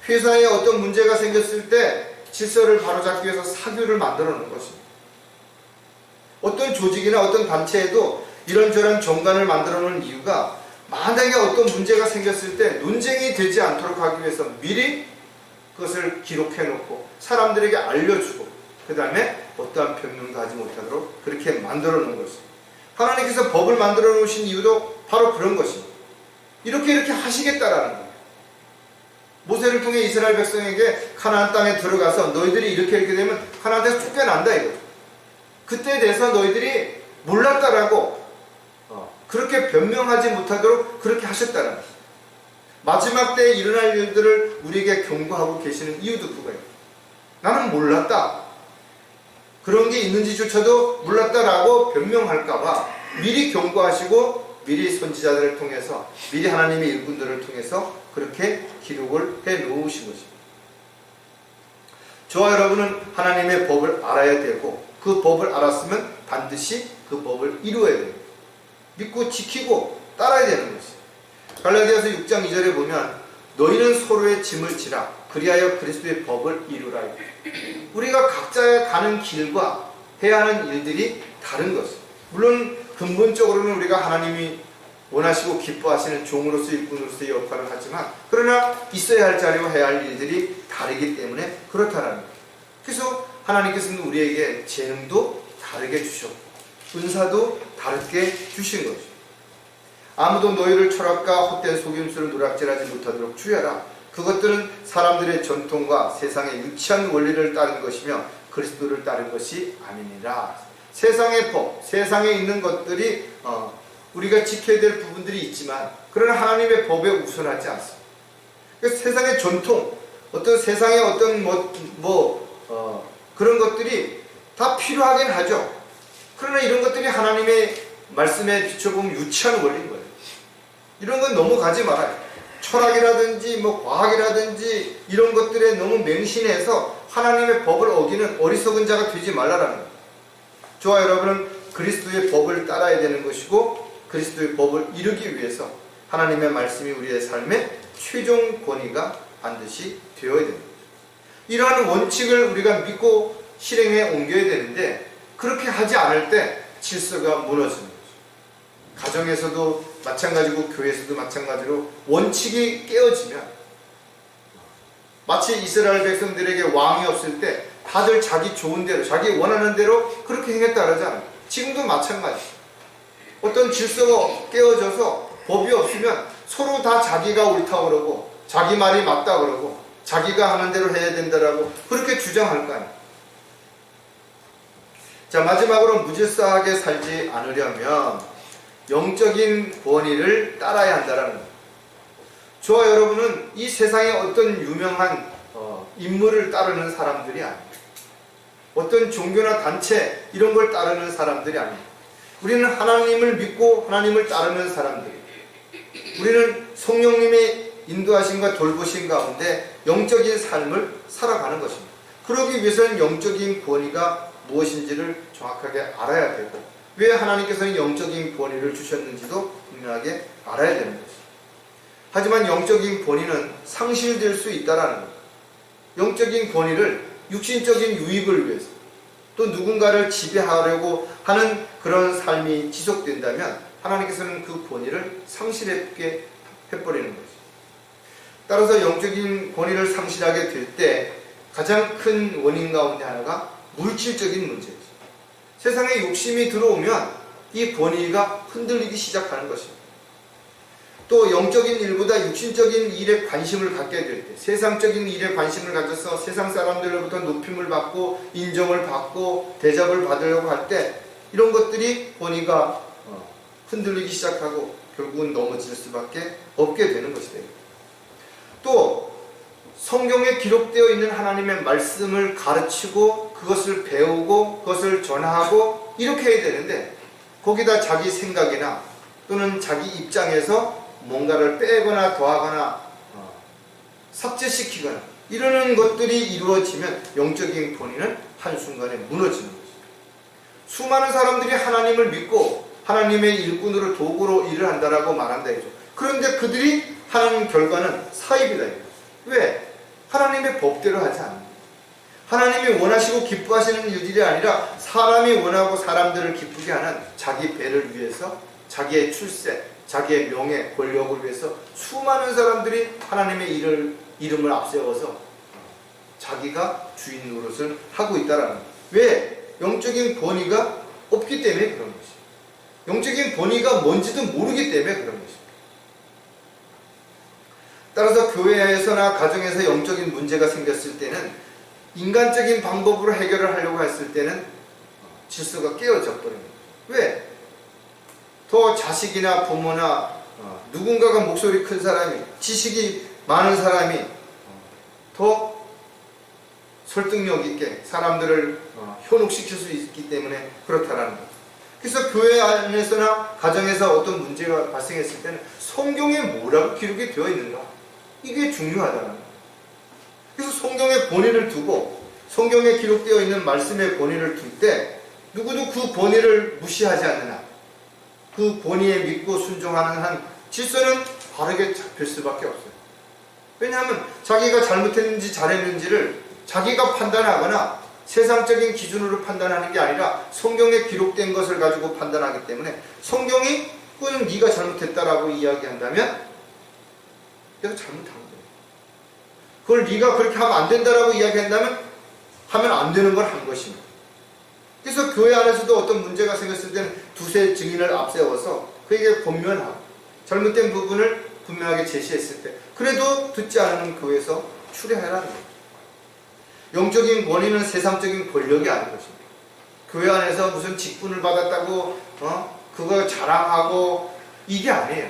회사에 어떤 문제가 생겼을 때 질서를 바로잡기 위해서 사규를 만들어 놓은 것입니다. 어떤 조직이나 어떤 단체에도 이런저런 정관을 만들어 놓은 이유가 만약에 어떤 문제가 생겼을 때 논쟁이 되지 않도록 하기 위해서 미리 그것을 기록해 놓고 사람들에게 알려주고 그 다음에 어떠한 변명도 하지 못하도록 그렇게 만들어 놓은 것입니다. 하나님께서 법을 만들어 놓으신 이유도 바로 그런 것입니다. 이렇게 하시겠다라는 거예요. 모세를 통해 이스라엘 백성에게 가나안 땅에 들어가서 너희들이 이렇게 되면 하나님께서 쫓겨난다 이거죠. 그때에 대해서 너희들이 몰랐다라고 그렇게 변명하지 못하도록 그렇게 하셨다는 거예요. 마지막 때에 일어날 일들을 우리에게 경고하고 계시는 이유도 그거예요. 나는 몰랐다. 그런 게 있는지조차도 몰랐다라고 변명할까봐 미리 경고하시고 미리 선지자들을 통해서 미리 하나님의 일꾼들을 통해서 그렇게 기록을 해 놓으신 것입니다. 저와 여러분은 하나님의 법을 알아야 되고 그 법을 알았으면 반드시 그 법을 이루어야 됩니다. 믿고 지키고 따라야 되는 것입니다. 갈라디아서 6장 2절에 보면 너희는 서로의 짐을 지라 그리하여 그리스도의 법을 이루라. 우리가 각자 가는 길과 해야 하는 일들이 다른 것입니다. 물론 근본적으로는 우리가 하나님이 원하시고 기뻐하시는 종으로서 일꾼으로서의 역할을 하지만 그러나 있어야 할 자리와 해야 할 일들이 다르기 때문에 그렇다는 거예요. 그래서 하나님께서는 우리에게 재능도 다르게 주셨고 은사도 다르게 주신 거죠. 아무도 너희를 철학과 헛된 속임수를 누락질하지 못하도록 주의하라. 그것들은 사람들의 전통과 세상의 유치한 원리를 따른 것이며 그리스도를 따른 것이 아니니라. 세상의 법, 세상에 있는 것들이 우리가 지켜야 될 부분들이 있지만 그러나 하나님의 법에 우선하지 않습니다. 그래서 세상의 전통, 어떤 세상의 어떤 그런 것들이 다 필요하긴 하죠. 그러나 이런 것들이 하나님의 말씀에 비춰보면 유치한 원리인 거예요. 이런 건 넘어가지 말아요. 철학이라든지 과학이라든지 이런 것들에 너무 맹신해서 하나님의 법을 어기는 어리석은 자가 되지 말라라는 거예요. 저와 여러분은 그리스도의 법을 따라야 되는 것이고 그리스도의 법을 이루기 위해서 하나님의 말씀이 우리의 삶의 최종 권위가 반드시 되어야 됩니다. 이러한 원칙을 우리가 믿고 실행에 옮겨야 되는데 그렇게 하지 않을 때 질서가 무너지는 거죠. 가정에서도 마찬가지고 교회에서도 마찬가지로 원칙이 깨어지면 마치 이스라엘 백성들에게 왕이 없을 때 다들 자기 좋은 대로 자기 원하는 대로 그렇게 행했다 그러잖아요. 지금도 마찬가지예요. 어떤 질서가 깨어져서 법이 없으면 서로 다 자기가 옳다고 그러고 자기 말이 맞다 그러고 자기가 하는 대로 해야 된다라고 그렇게 주장할 거 아니에요. 자, 마지막으로 무질서하게 살지 않으려면 영적인 권위를 따라야 한다는 거예요. 저와 여러분은 이 세상의 어떤 유명한 인물을 따르는 사람들이 아니에요. 어떤 종교나 단체 이런 걸 따르는 사람들이 아니에요. 우리는 하나님을 믿고 하나님을 따르는 사람들이에요. 우리는 성령님의 인도하심과 돌보심 가운데 영적인 삶을 살아가는 것입니다. 그러기 위해서는 영적인 권위가 무엇인지를 정확하게 알아야 되고 왜 하나님께서는 영적인 권위를 주셨는지도 분명하게 알아야 되는 것입니다. 하지만 영적인 권위는 상실될 수 있다는 것. 영적인 권위를 육신적인 유익을 위해서 또 누군가를 지배하려고 하는 그런 삶이 지속된다면 하나님께서는 그 권위를 상실하게 해버리는 것입니다. 따라서 영적인 권위를 상실하게 될 때 가장 큰 원인 가운데 하나가 물질적인 문제죠. 세상에 욕심이 들어오면 이 권위가 흔들리기 시작하는 것입니다. 또 영적인 일보다 육신적인 일에 관심을 갖게 될 때, 세상적인 일에 관심을 가져서 세상 사람들로부터 높임을 받고 인정을 받고 대접을 받으려고 할 때 이런 것들이 권위가 흔들리기 시작하고 결국은 넘어질 수밖에 없게 되는 것이다. 또 성경에 기록되어 있는 하나님의 말씀을 가르치고 그것을 배우고 그것을 전하고 이렇게 해야 되는데 거기다 자기 생각이나 또는 자기 입장에서 뭔가를 빼거나 더하거나 삭제시키거나 이러는 것들이 이루어지면 영적인 권위는 한순간에 무너지는 것입니다. 수많은 사람들이 하나님을 믿고 하나님의 일꾼으로 도구로 일을 한다라고 말한다 이죠. 그런데 그들이 하는 결과는 사입이다. 왜? 하나님의 법대로 하지 않는다. 하나님이 원하시고 기뻐하시는 일들이 아니라 사람이 원하고 사람들을 기쁘게 하는 자기 배를 위해서 자기의 출세, 자기의 명예, 권력을 위해서 수많은 사람들이 하나님의 이름을 앞세워서 자기가 주인 노릇을 하고 있다라는 거예요. 왜? 영적인 권위가 없기 때문에 그런 것이에요. 영적인 권위가 뭔지도 모르기 때문에 그런 것입니다. 따라서 교회에서나 가정에서 영적인 문제가 생겼을 때는 인간적인 방법으로 해결을 하려고 했을 때는 질서가 깨어져 버립니다. 왜? 더 자식이나 부모나 누군가가 목소리 큰 사람이 지식이 많은 사람이 더 설득력 있게 사람들을 현혹시킬 수 있기 때문에 그렇다라는 거죠. 그래서 교회 안에서나 가정에서 어떤 문제가 발생했을 때는 성경에 뭐라고 기록이 되어 있는가? 이게 중요하다는 거예요. 그래서 성경의 본의를 두고 성경에 기록되어 있는 말씀의 본의를 둘 때 누구도 그 본의를 무시하지 않느냐, 그 본의에 믿고 순종하는 한 질서는 바르게 잡힐 수밖에 없어요. 왜냐하면 자기가 잘못했는지 잘했는지를 자기가 판단하거나 세상적인 기준으로 판단하는 게 아니라 성경에 기록된 것을 가지고 판단하기 때문에 성경이 그건 네가 잘못했다라고 이야기한다면 내가 잘못한 거예요. 그걸 네가 그렇게 하면 안 된다라고 이야기한다면 하면 안 되는 걸 한 것입니다. 그래서 교회 안에서도 어떤 문제가 생겼을 때는 두세 증인을 앞세워서 그에게 권면하고 잘못된 부분을 분명하게 제시했을 때 그래도 듣지 않으면 교회에서 출애하라는 거죠. 영적인 권위는 세상적인 권력이 아닌 것입니다. 교회 안에서 무슨 직분을 받았다고 그거 자랑하고 이게 아니에요.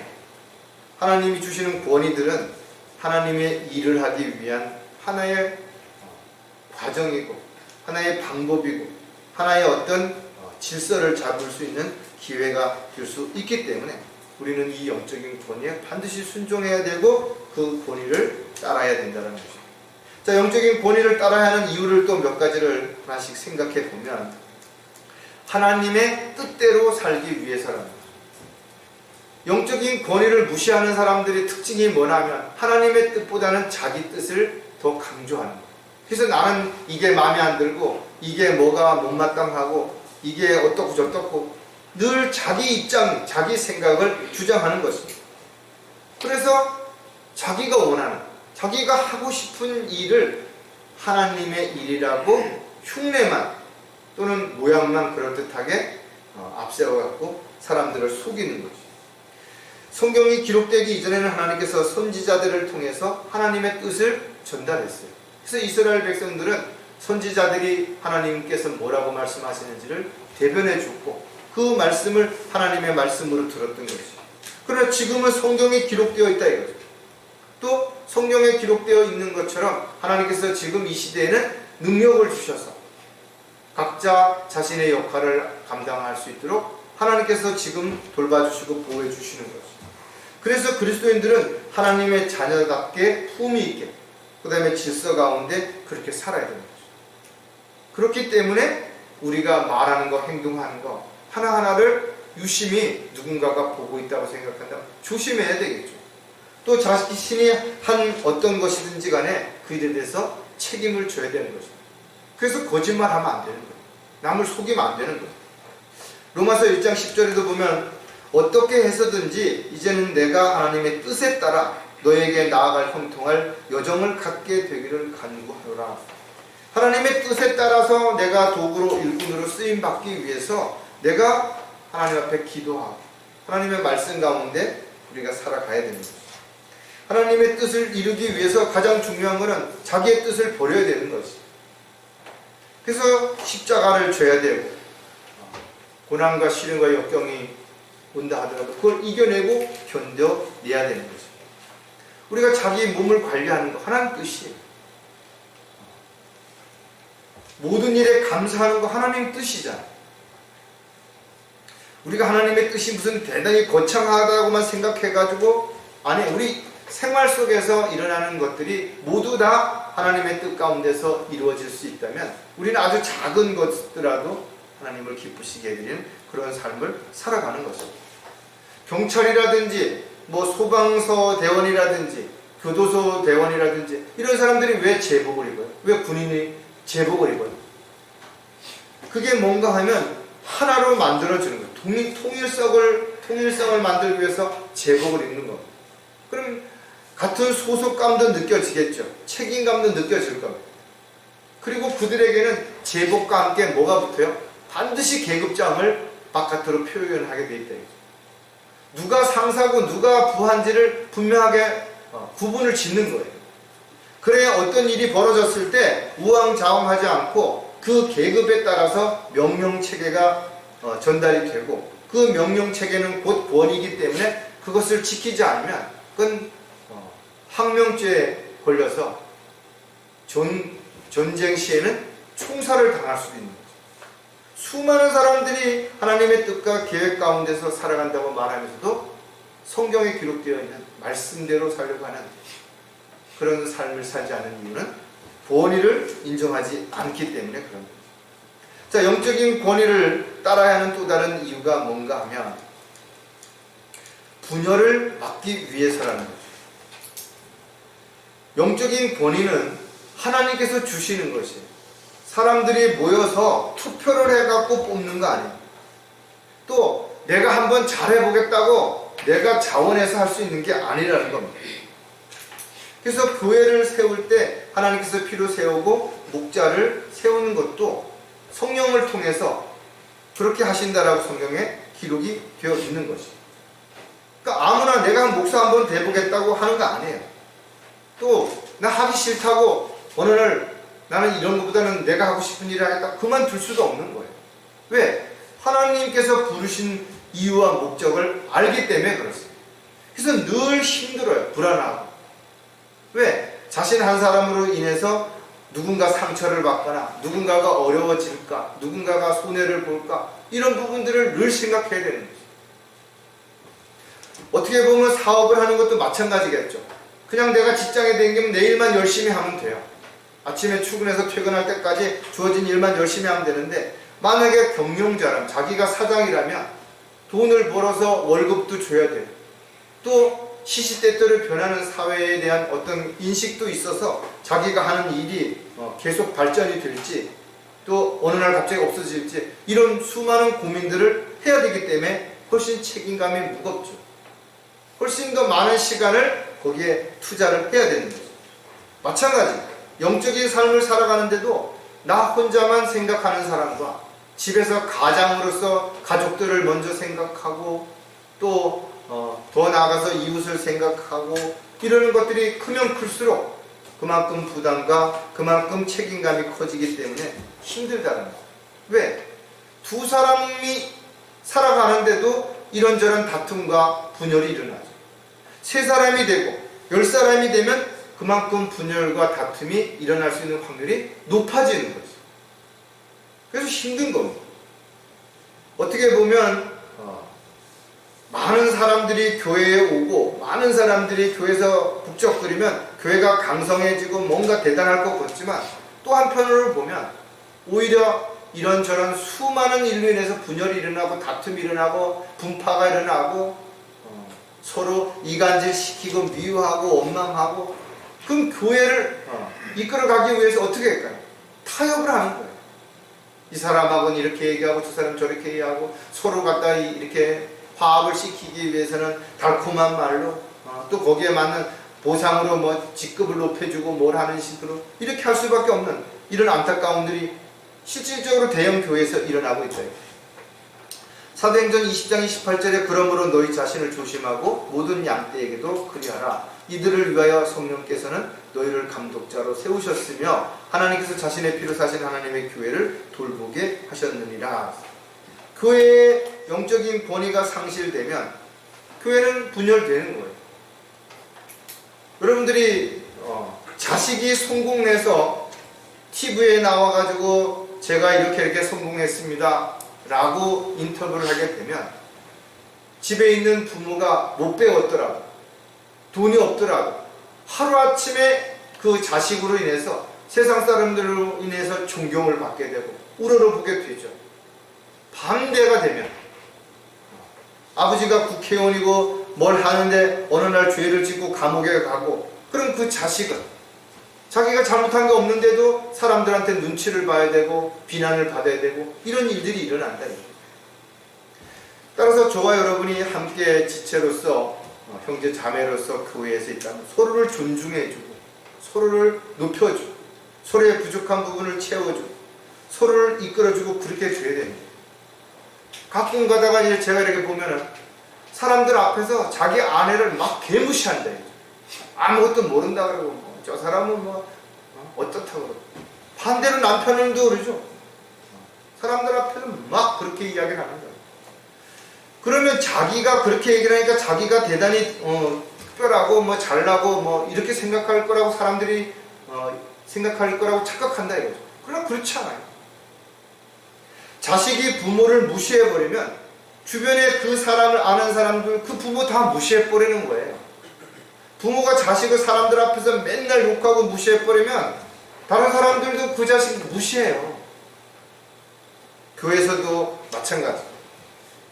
하나님이 주시는 권위들은 하나님의 일을 하기 위한 하나의 과정이고 하나의 방법이고 하나의 어떤 질서를 잡을 수 있는 기회가 될 수 있기 때문에 우리는 이 영적인 권위에 반드시 순종해야 되고 그 권위를 따라야 된다는 것입니다. 자, 영적인 권위를 따라야 하는 이유를 또 몇 가지를 하나씩 생각해 보면 하나님의 뜻대로 살기 위해서랍니다. 영적인 권위를 무시하는 사람들의 특징이 뭐냐면 하나님의 뜻보다는 자기 뜻을 더 강조하는 거예요. 그래서 나는 이게 마음에 안 들고 이게 뭐가 못마땅하고 이게 어떻고 저떻고 늘 자기 입장, 자기 생각을 주장하는 것입니다. 그래서 자기가 원하는, 자기가 하고 싶은 일을 하나님의 일이라고 흉내만 또는 모양만 그럴듯하게 앞세워갖고 사람들을 속이는 거죠. 성경이 기록되기 이전에는 하나님께서 선지자들을 통해서 하나님의 뜻을 전달했어요. 그래서 이스라엘 백성들은 선지자들이 하나님께서 뭐라고 말씀하시는지를 대변해 줬고 그 말씀을 하나님의 말씀으로 들었던 것이죠. 그러나 지금은 성경에 기록되어 있다 이거죠. 또 성경에 기록되어 있는 것처럼 하나님께서 지금 이 시대에는 능력을 주셔서 각자 자신의 역할을 감당할 수 있도록 하나님께서 지금 돌봐주시고 보호해 주시는 거죠. 그래서 그리스도인들은 하나님의 자녀답게 품위 있게 그 다음에 질서 가운데 그렇게 살아야 되는 거죠. 그렇기 때문에 우리가 말하는 거, 행동하는 거 하나하나를 유심히 누군가가 보고 있다고 생각한다면 조심해야 되겠죠. 또 자신이 한 어떤 것이든지 간에 그에 대해서 책임을 져야 되는 것입니다. 그래서 거짓말하면 안 되는 거예요. 남을 속이면 안 되는 거예요. 로마서 1장 10절에도 보면 어떻게 해서든지 이제는 내가 하나님의 뜻에 따라 너에게 나아갈 형통할 여정을 갖게 되기를 간구하노라. 하나님의 뜻에 따라서 내가 도구로 일꾼으로 쓰임받기 위해서 내가 하나님 앞에 기도하고 하나님의 말씀 가운데 우리가 살아가야 됩니다. 하나님의 뜻을 이루기 위해서 가장 중요한 것은 자기의 뜻을 버려야 되는 것이죠. 그래서 십자가를 져야 되고 고난과 시련과 역경이 온다 하더라도 그걸 이겨내고 견뎌내야 되는 것입니다. 우리가 자기 몸을 관리하는 거 하나님 뜻이에요. 모든 일에 감사하는 거 하나님 뜻이잖아요. 우리가 하나님의 뜻이 무슨 대단히 거창하다고만 생각해가지고 아니 우리 생활 속에서 일어나는 것들이 모두 다 하나님의 뜻 가운데서 이루어질 수 있다면 우리는 아주 작은 것들라도 하나님을 기쁘시게 해드리는 그런 삶을 살아가는 것입니다. 경찰이라든지 뭐 소방서 대원이라든지 교도소 대원이라든지 이런 사람들이 왜 제복을 입어요? 왜 군인이 제복을 입어요? 그게 뭔가 하면 하나로 만들어주는 거예요. 통일성을 만들기 위해서 제복을 입는 겁니다. 그럼 같은 소속감도 느껴지겠죠. 책임감도 느껴질 겁니다. 그리고 그들에게는 제복과 함께 뭐가 붙어요? 반드시 계급장을 바깥으로 표현하게 돼 있다. 누가 상사고 누가 부한지를 분명하게 구분을 짓는 거예요. 그래야 어떤 일이 벌어졌을 때 우왕좌왕하지 않고 그 계급에 따라서 명령체계가 전달이 되고 그 명령체계는 곧 권위이기 때문에 그것을 지키지 않으면 그건 항명죄에 걸려서 전쟁 시에는 총살을 당할 수도 있는 거죠. 수많은 사람들이 하나님의 뜻과 계획 가운데서 살아간다고 말하면서도 성경에 기록되어 있는 말씀대로 살려고 하는 그런 삶을 살지 않는 이유는 권위를 인정하지 않기 때문에 그런 거죠. 자, 영적인 권위를 따라야 하는 또 다른 이유가 뭔가 하면 분열을 막기 위해서라는 거죠. 영적인 권위는 하나님께서 주시는 것이에요. 사람들이 모여서 투표를 해갖고 뽑는 거 아니에요. 또 내가 한번 잘해보겠다고 내가 자원해서 할 수 있는 게 아니라는 겁니다. 그래서 교회를 세울 때 하나님께서 피로 세우고 목자를 세우는 것도 성령을 통해서 그렇게 하신다라고 성경에 기록이 되어 있는 것이에요. 그러니까 아무나 내가 한 목사 한번 돼보겠다고 하는 거 아니에요. 또 나 하기 싫다고 어느 날 나는 이런 것보다는 내가 하고 싶은 일을 하겠다 그만둘 수도 없는 거예요. 왜? 하나님께서 부르신 이유와 목적을 알기 때문에 그렇습니다. 그래서 늘 힘들어요. 불안하고. 왜? 자신 한 사람으로 인해서 누군가 상처를 받거나 누군가가 어려워질까, 누군가가 손해를 볼까 이런 부분들을 늘 생각해야 되는 거죠. 어떻게 보면 사업을 하는 것도 마찬가지겠죠. 그냥 내가 직장에 다니면 내 일만 열심히 하면 돼요. 아침에 출근해서 퇴근할 때까지 주어진 일만 열심히 하면 되는데 만약에 경영자라면 자기가 사장이라면 돈을 벌어서 월급도 줘야 돼요. 또 시시때때로 변하는 사회에 대한 어떤 인식도 있어서 자기가 하는 일이 계속 발전이 될지 또 어느 날 갑자기 없어질지 이런 수많은 고민들을 해야 되기 때문에 훨씬 책임감이 무겁죠. 훨씬 더 많은 시간을 거기에 투자를 해야 되는 거죠. 마찬가지 영적인 삶을 살아가는데도 나 혼자만 생각하는 사람과 집에서 가장으로서 가족들을 먼저 생각하고 또 더 나아가서 이웃을 생각하고 이러는 것들이 크면 클수록 그만큼 부담과 그만큼 책임감이 커지기 때문에 힘들다는 거예요. 왜? 두 사람이 살아가는데도 이런저런 다툼과 분열이 일어나죠. 세 사람이 되고 10사람이 되면 그만큼 분열과 다툼이 일어날 수 있는 확률이 높아지는 거죠. 그래서 힘든 겁니다. 어떻게 보면 많은 사람들이 교회에 오고 많은 사람들이 교회에서 북적거리면 교회가 강성해지고 뭔가 대단할 것 같지만 또 한편으로 보면 오히려 이런저런 수많은 일로 인해서 분열이 일어나고 다툼이 일어나고 분파가 일어나고 서로 이간질 시키고 미워하고 원망하고 그럼 교회를 이끌어가기 위해서 어떻게 할까요? 타협을 하는 거예요. 이 사람하고는 이렇게 얘기하고 저 사람 저렇게 얘기하고 서로 갖다 이렇게 화합을 시키기 위해서는 달콤한 말로 또 거기에 맞는 보상으로 뭐 직급을 높여주고 뭘 하는 식으로 이렇게 할 수밖에 없는 이런 안타까운 일이 실질적으로 대형 교회에서 일어나고 있다. 사도행전 20장 28절에 그러므로 너희 자신을 조심하고 모든 양떼에게도 그리하라. 이들을 위하여 성령께서는 너희를 감독자로 세우셨으며 하나님께서 자신의 피로 사신 하나님의 교회를 돌보게 하셨느니라. 교회의 영적인 권위가 상실되면 교회는 분열되는 거예요. 여러분들이 자식이 성공해서 TV에 나와가지고 제가 이렇게 성공했습니다 라고 인터뷰를 하게 되면 집에 있는 부모가 못 배웠더라도 돈이 없더라도 하루아침에 그 자식으로 인해서 세상 사람들로 인해서 존경을 받게 되고 우러러보게 되죠. 반대가 되면 아버지가 국회의원이고 뭘 하는데 어느 날 죄를 짓고 감옥에 가고 그럼 그 자식은 자기가 잘못한 게 없는데도 사람들한테 눈치를 봐야 되고 비난을 받아야 되고 이런 일들이 일어난다. 따라서 저와 여러분이 함께 지체로서 형제 자매로서 교회에서 있다면 서로를 존중해주고 서로를 높여주고 서로의 부족한 부분을 채워주고 서로를 이끌어주고 그렇게 줘야 됩니다. 가끔 가다가 이제 제가 이렇게 보면은 사람들 앞에서 자기 아내를 막 개무시한다. 아무것도 모른다 그러고 저 사람은 어떻다고 그러고 반대로 남편은도 그러죠. 사람들 앞에서 막 그렇게 이야기를 하는 거예요. 그러면 자기가 그렇게 얘기를 하니까 자기가 대단히 특별하고 잘나고 이렇게 생각할 거라고 사람들이 생각할 거라고 착각한다 이거죠. 그러나 그렇지 않아요. 자식이 부모를 무시해버리면 주변에 그 사람을 아는 사람들 그 부모 다 무시해버리는 거예요. 부모가 자식을 사람들 앞에서 맨날 욕하고 무시해버리면 다른 사람들도 그 자식 무시해요. 교회에서도 마찬가지.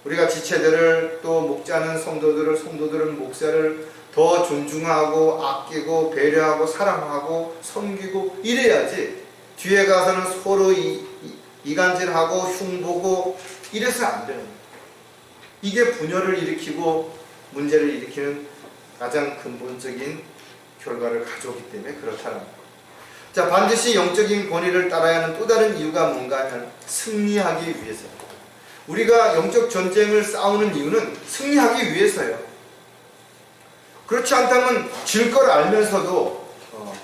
우리가 지체들을 또 목자는 성도들은 목사를 더 존중하고 아끼고 배려하고 사랑하고 섬기고 이래야지 뒤에 가서는 서로 이간질하고 흉보고 이래서 안 되는 거예요. 이게 분열을 일으키고 문제를 일으키는 가장 근본적인 결과를 가져오기 때문에 그렇다는 거예요. 자, 반드시 영적인 권위를 따라야 하는 또 다른 이유가 뭔가 하면 승리하기 위해서입니다. 우리가 영적 전쟁을 싸우는 이유는 승리하기 위해서예요. 그렇지 않다면 질 걸 알면서도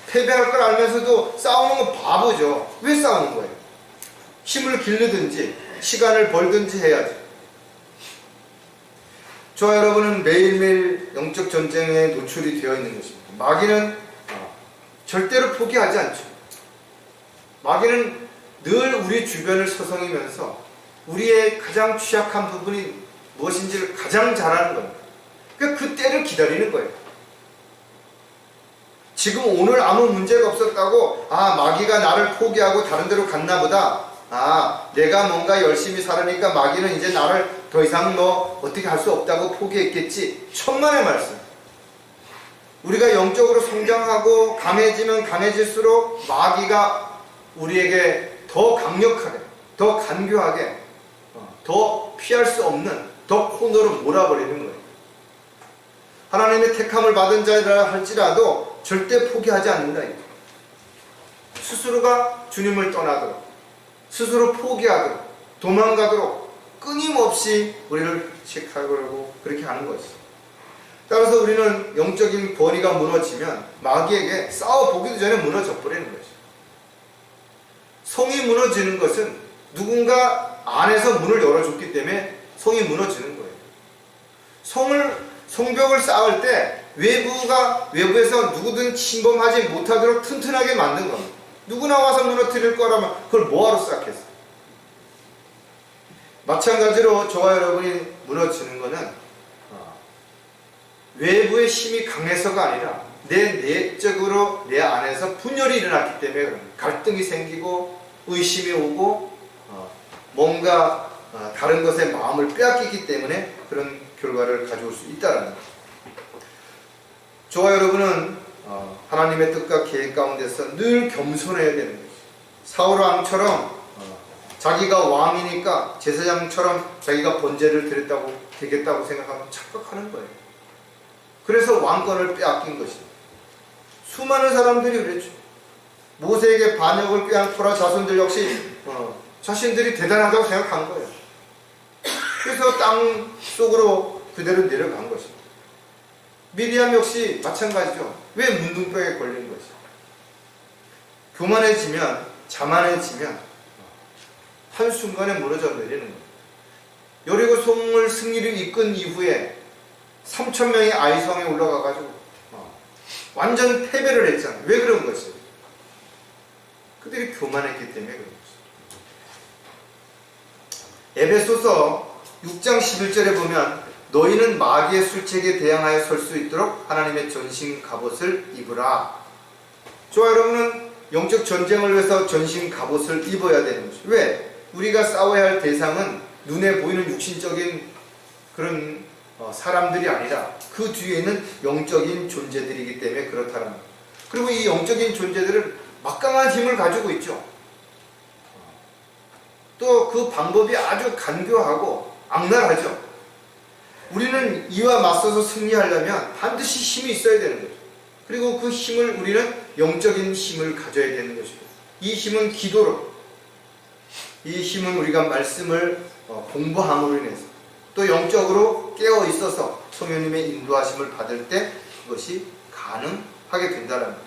패배할 걸 알면서도 싸우는 건 바보죠. 왜 싸우는 거예요? 힘을 기르든지 시간을 벌든지 해야지. 저와 여러분은 매일매일 영적 전쟁에 노출이 되어 있는 것입니다. 마귀는 절대로 포기하지 않죠. 마귀는 늘 우리 주변을 서성이면서 우리의 가장 취약한 부분이 무엇인지를 가장 잘 아는 겁니다. 그러니까 그 때를 기다리는 거예요. 지금 오늘 아무 문제가 없었다고 마귀가 나를 포기하고 다른 데로 갔나 보다. 내가 뭔가 열심히 살으니까 마귀는 이제 나를 더 이상 어떻게 할 수 없다고 포기했겠지. 천만의 말씀. 우리가 영적으로 성장하고 강해지면 강해질수록 마귀가 우리에게 더 강력하게, 더 간교하게, 더 피할 수 없는 더 코너로 몰아버리는 거예요. 하나님의 택함을 받은 자라 할지라도 절대 포기하지 않는다. 스스로가 주님을 떠나도록, 스스로 포기하도록, 도망가도록 끊임없이 우리를 칙하고 그렇게 하는 것이죠. 따라서 우리는 영적인 권위가 무너지면 마귀에게 싸워보기도 전에 무너져 버리는 거죠. 성이 무너지는 것은 누군가 안에서 문을 열어줬기 때문에 성이 무너지는 거예요. 성벽을 쌓을 때 외부에서 누구든 침범하지 못하도록 튼튼하게 만든 겁니다. 누구나 와서 무너뜨릴 거라면 그걸 뭐하러 쌓겠어요? 마찬가지로 저와 여러분이 무너지는 것은 외부의 힘이 강해서가 아니라 내 내적으로 내 안에서 분열이 일어났기 때문에 그런 갈등이 생기고 의심이 오고 뭔가 다른 것에 마음을 빼앗기기 때문에 그런 결과를 가져올 수 있다는 것. 저와 여러분은 하나님의 뜻과 계획 가운데서 늘 겸손해야 되는 것이죠. 사울 왕처럼 자기가 왕이니까 제사장처럼 자기가 번제를 드리겠다고 생각하면 착각하는 거예요. 그래서 왕권을 빼앗긴 것입니다. 수많은 사람들이 그랬죠. 모세에게 반역을 꾀한 코라 자손들 역시 자신들이 대단하다고 생각한 거예요. 그래서 땅 속으로 그대로 내려간 것입니다. 미리암 역시 마찬가지죠. 왜 문둥병에 걸린 것이죠? 교만해지면, 자만해지면 한순간에 무너져 내리는 거예요. 여리고 성을 승리를 이끈 이후에 3,000명이 아이성에 올라가가지고 완전 패배를 했잖아요. 왜 그런 것이에요? 그들이 교만했기 때문에 그런 것이에요. 에베소서 6장 11절에 보면 너희는 마귀의 술책에 대항하여 설 수 있도록 하나님의 전신 갑옷을 입으라. 저와 여러분은 영적 전쟁을 위해서 전신 갑옷을 입어야 되는 것이죠. 왜? 우리가 싸워야 할 대상은 눈에 보이는 육신적인 그런 사람들이 아니라 그 뒤에 있는 영적인 존재들이기 때문에 그렇다는 거예요. 그리고 이 영적인 존재들은 막강한 힘을 가지고 있죠. 또 그 방법이 아주 간교하고 악랄하죠. 우리는 이와 맞서서 승리하려면 반드시 힘이 있어야 되는 거죠. 그리고 그 힘을 우리는 영적인 힘을 가져야 되는 것이고, 이 힘은 기도로, 이 힘은 우리가 말씀을 공부함으로 인해서 또 영적으로 깨어 있어서 성령님의 인도하심을 받을 때 그것이 가능하게 된다는 거예요.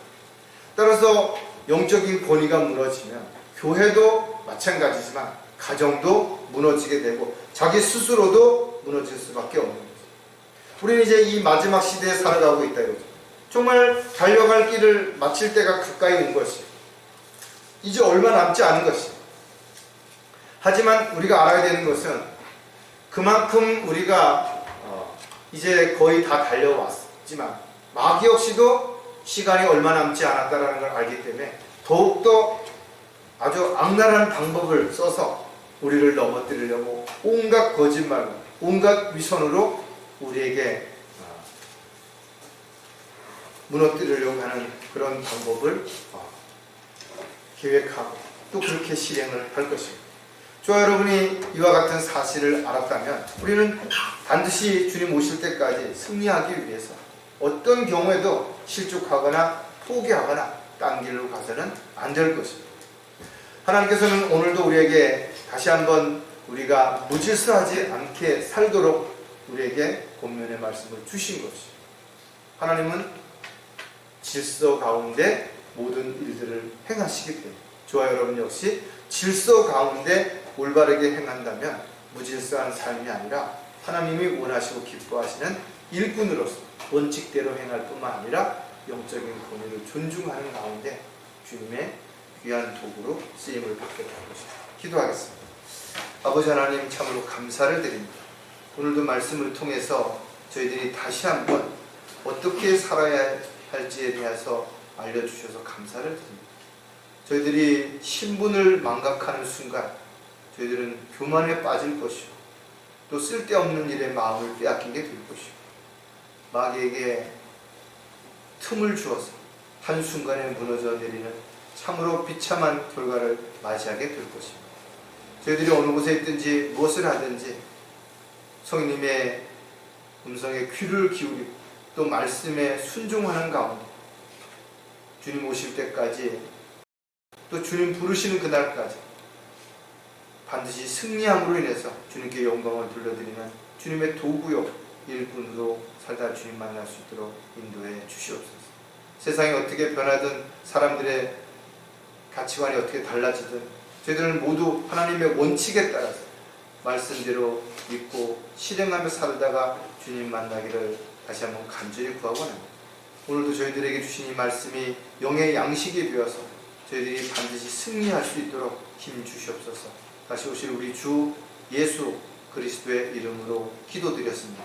따라서 영적인 권위가 무너지면 교회도 마찬가지지만 가정도 무너지게 되고 자기 스스로도 무너질 수밖에 없는 거죠. 우리는 이제 이 마지막 시대에 살아가고 있다 이거죠. 정말 달려갈 길을 마칠 때가 가까이 온 것이에요. 이제 얼마 남지 않은 것이에요. 하지만 우리가 알아야 되는 것은 그만큼 우리가 이제 거의 다 달려왔지만 마귀 역시도 시간이 얼마 남지 않았다는 걸 알기 때문에 더욱더 아주 악랄한 방법을 써서 우리를 넘어뜨리려고 온갖 거짓말로, 온갖 위선으로 우리에게 무너뜨리려고 하는 그런 방법을 계획하고 또 그렇게 실행을 할 것입니다. 저와 여러분이 이와 같은 사실을 알았다면 우리는 반드시 주님 오실 때까지 승리하기 위해서 어떤 경우에도 실족하거나 포기하거나 딴 길로 가서는 안 될 것입니다. 하나님께서는 오늘도 우리에게 다시 한번 우리가 무질서하지 않게 살도록 우리에게 권면의 말씀을 주신 것이죠. 하나님은 질서 가운데 모든 일들을 행하시기 때문에 저와 여러분 역시 질서 가운데 올바르게 행한다면 무질서한 삶이 아니라 하나님이 원하시고 기뻐하시는 일꾼으로서 원칙대로 행할 뿐만 아니라 영적인 권위를 존중하는 가운데 주님의 귀한 도구로 쓰임을 받게 될 것입니다. 기도하겠습니다. 아버지 하나님, 참으로 감사를 드립니다. 오늘도 말씀을 통해서 저희들이 다시 한번 어떻게 살아야 할지에 대해서 알려주셔서 감사를 드립니다. 저희들이 신분을 망각하는 순간 저희들은 교만에 빠질 것이고 또 쓸데없는 일에 마음을 빼앗기게 될 것이고 마귀에게 틈을 주어서 한순간에 무너져 내리는 참으로 비참한 결과를 맞이하게 될 것입니다. 저희들이 어느 곳에 있든지 무엇을 하든지 성령님의 음성에 귀를 기울이고 또 말씀에 순종하는 가운데 주님 오실 때까지 또 주님 부르시는 그날까지 반드시 승리함으로 인해서 주님께 영광을 돌려드리는 주님의 도구요 일꾼으로 살다 주님 만날 수 있도록 인도해 주시옵소서. 세상이 어떻게 변하든 사람들의 가치관이 어떻게 달라지든 저희들은 모두 하나님의 원칙에 따라서 말씀대로 믿고 실행하며 살다가 주님 만나기를 다시 한번 간절히 구하고 합니다. 오늘도 저희들에게 주신 이 말씀이 영의 양식이 되어서 저희들이 반드시 승리할 수 있도록 힘 주시옵소서. 다시 오실 우리 주 예수 그리스도의 이름으로 기도드렸습니다.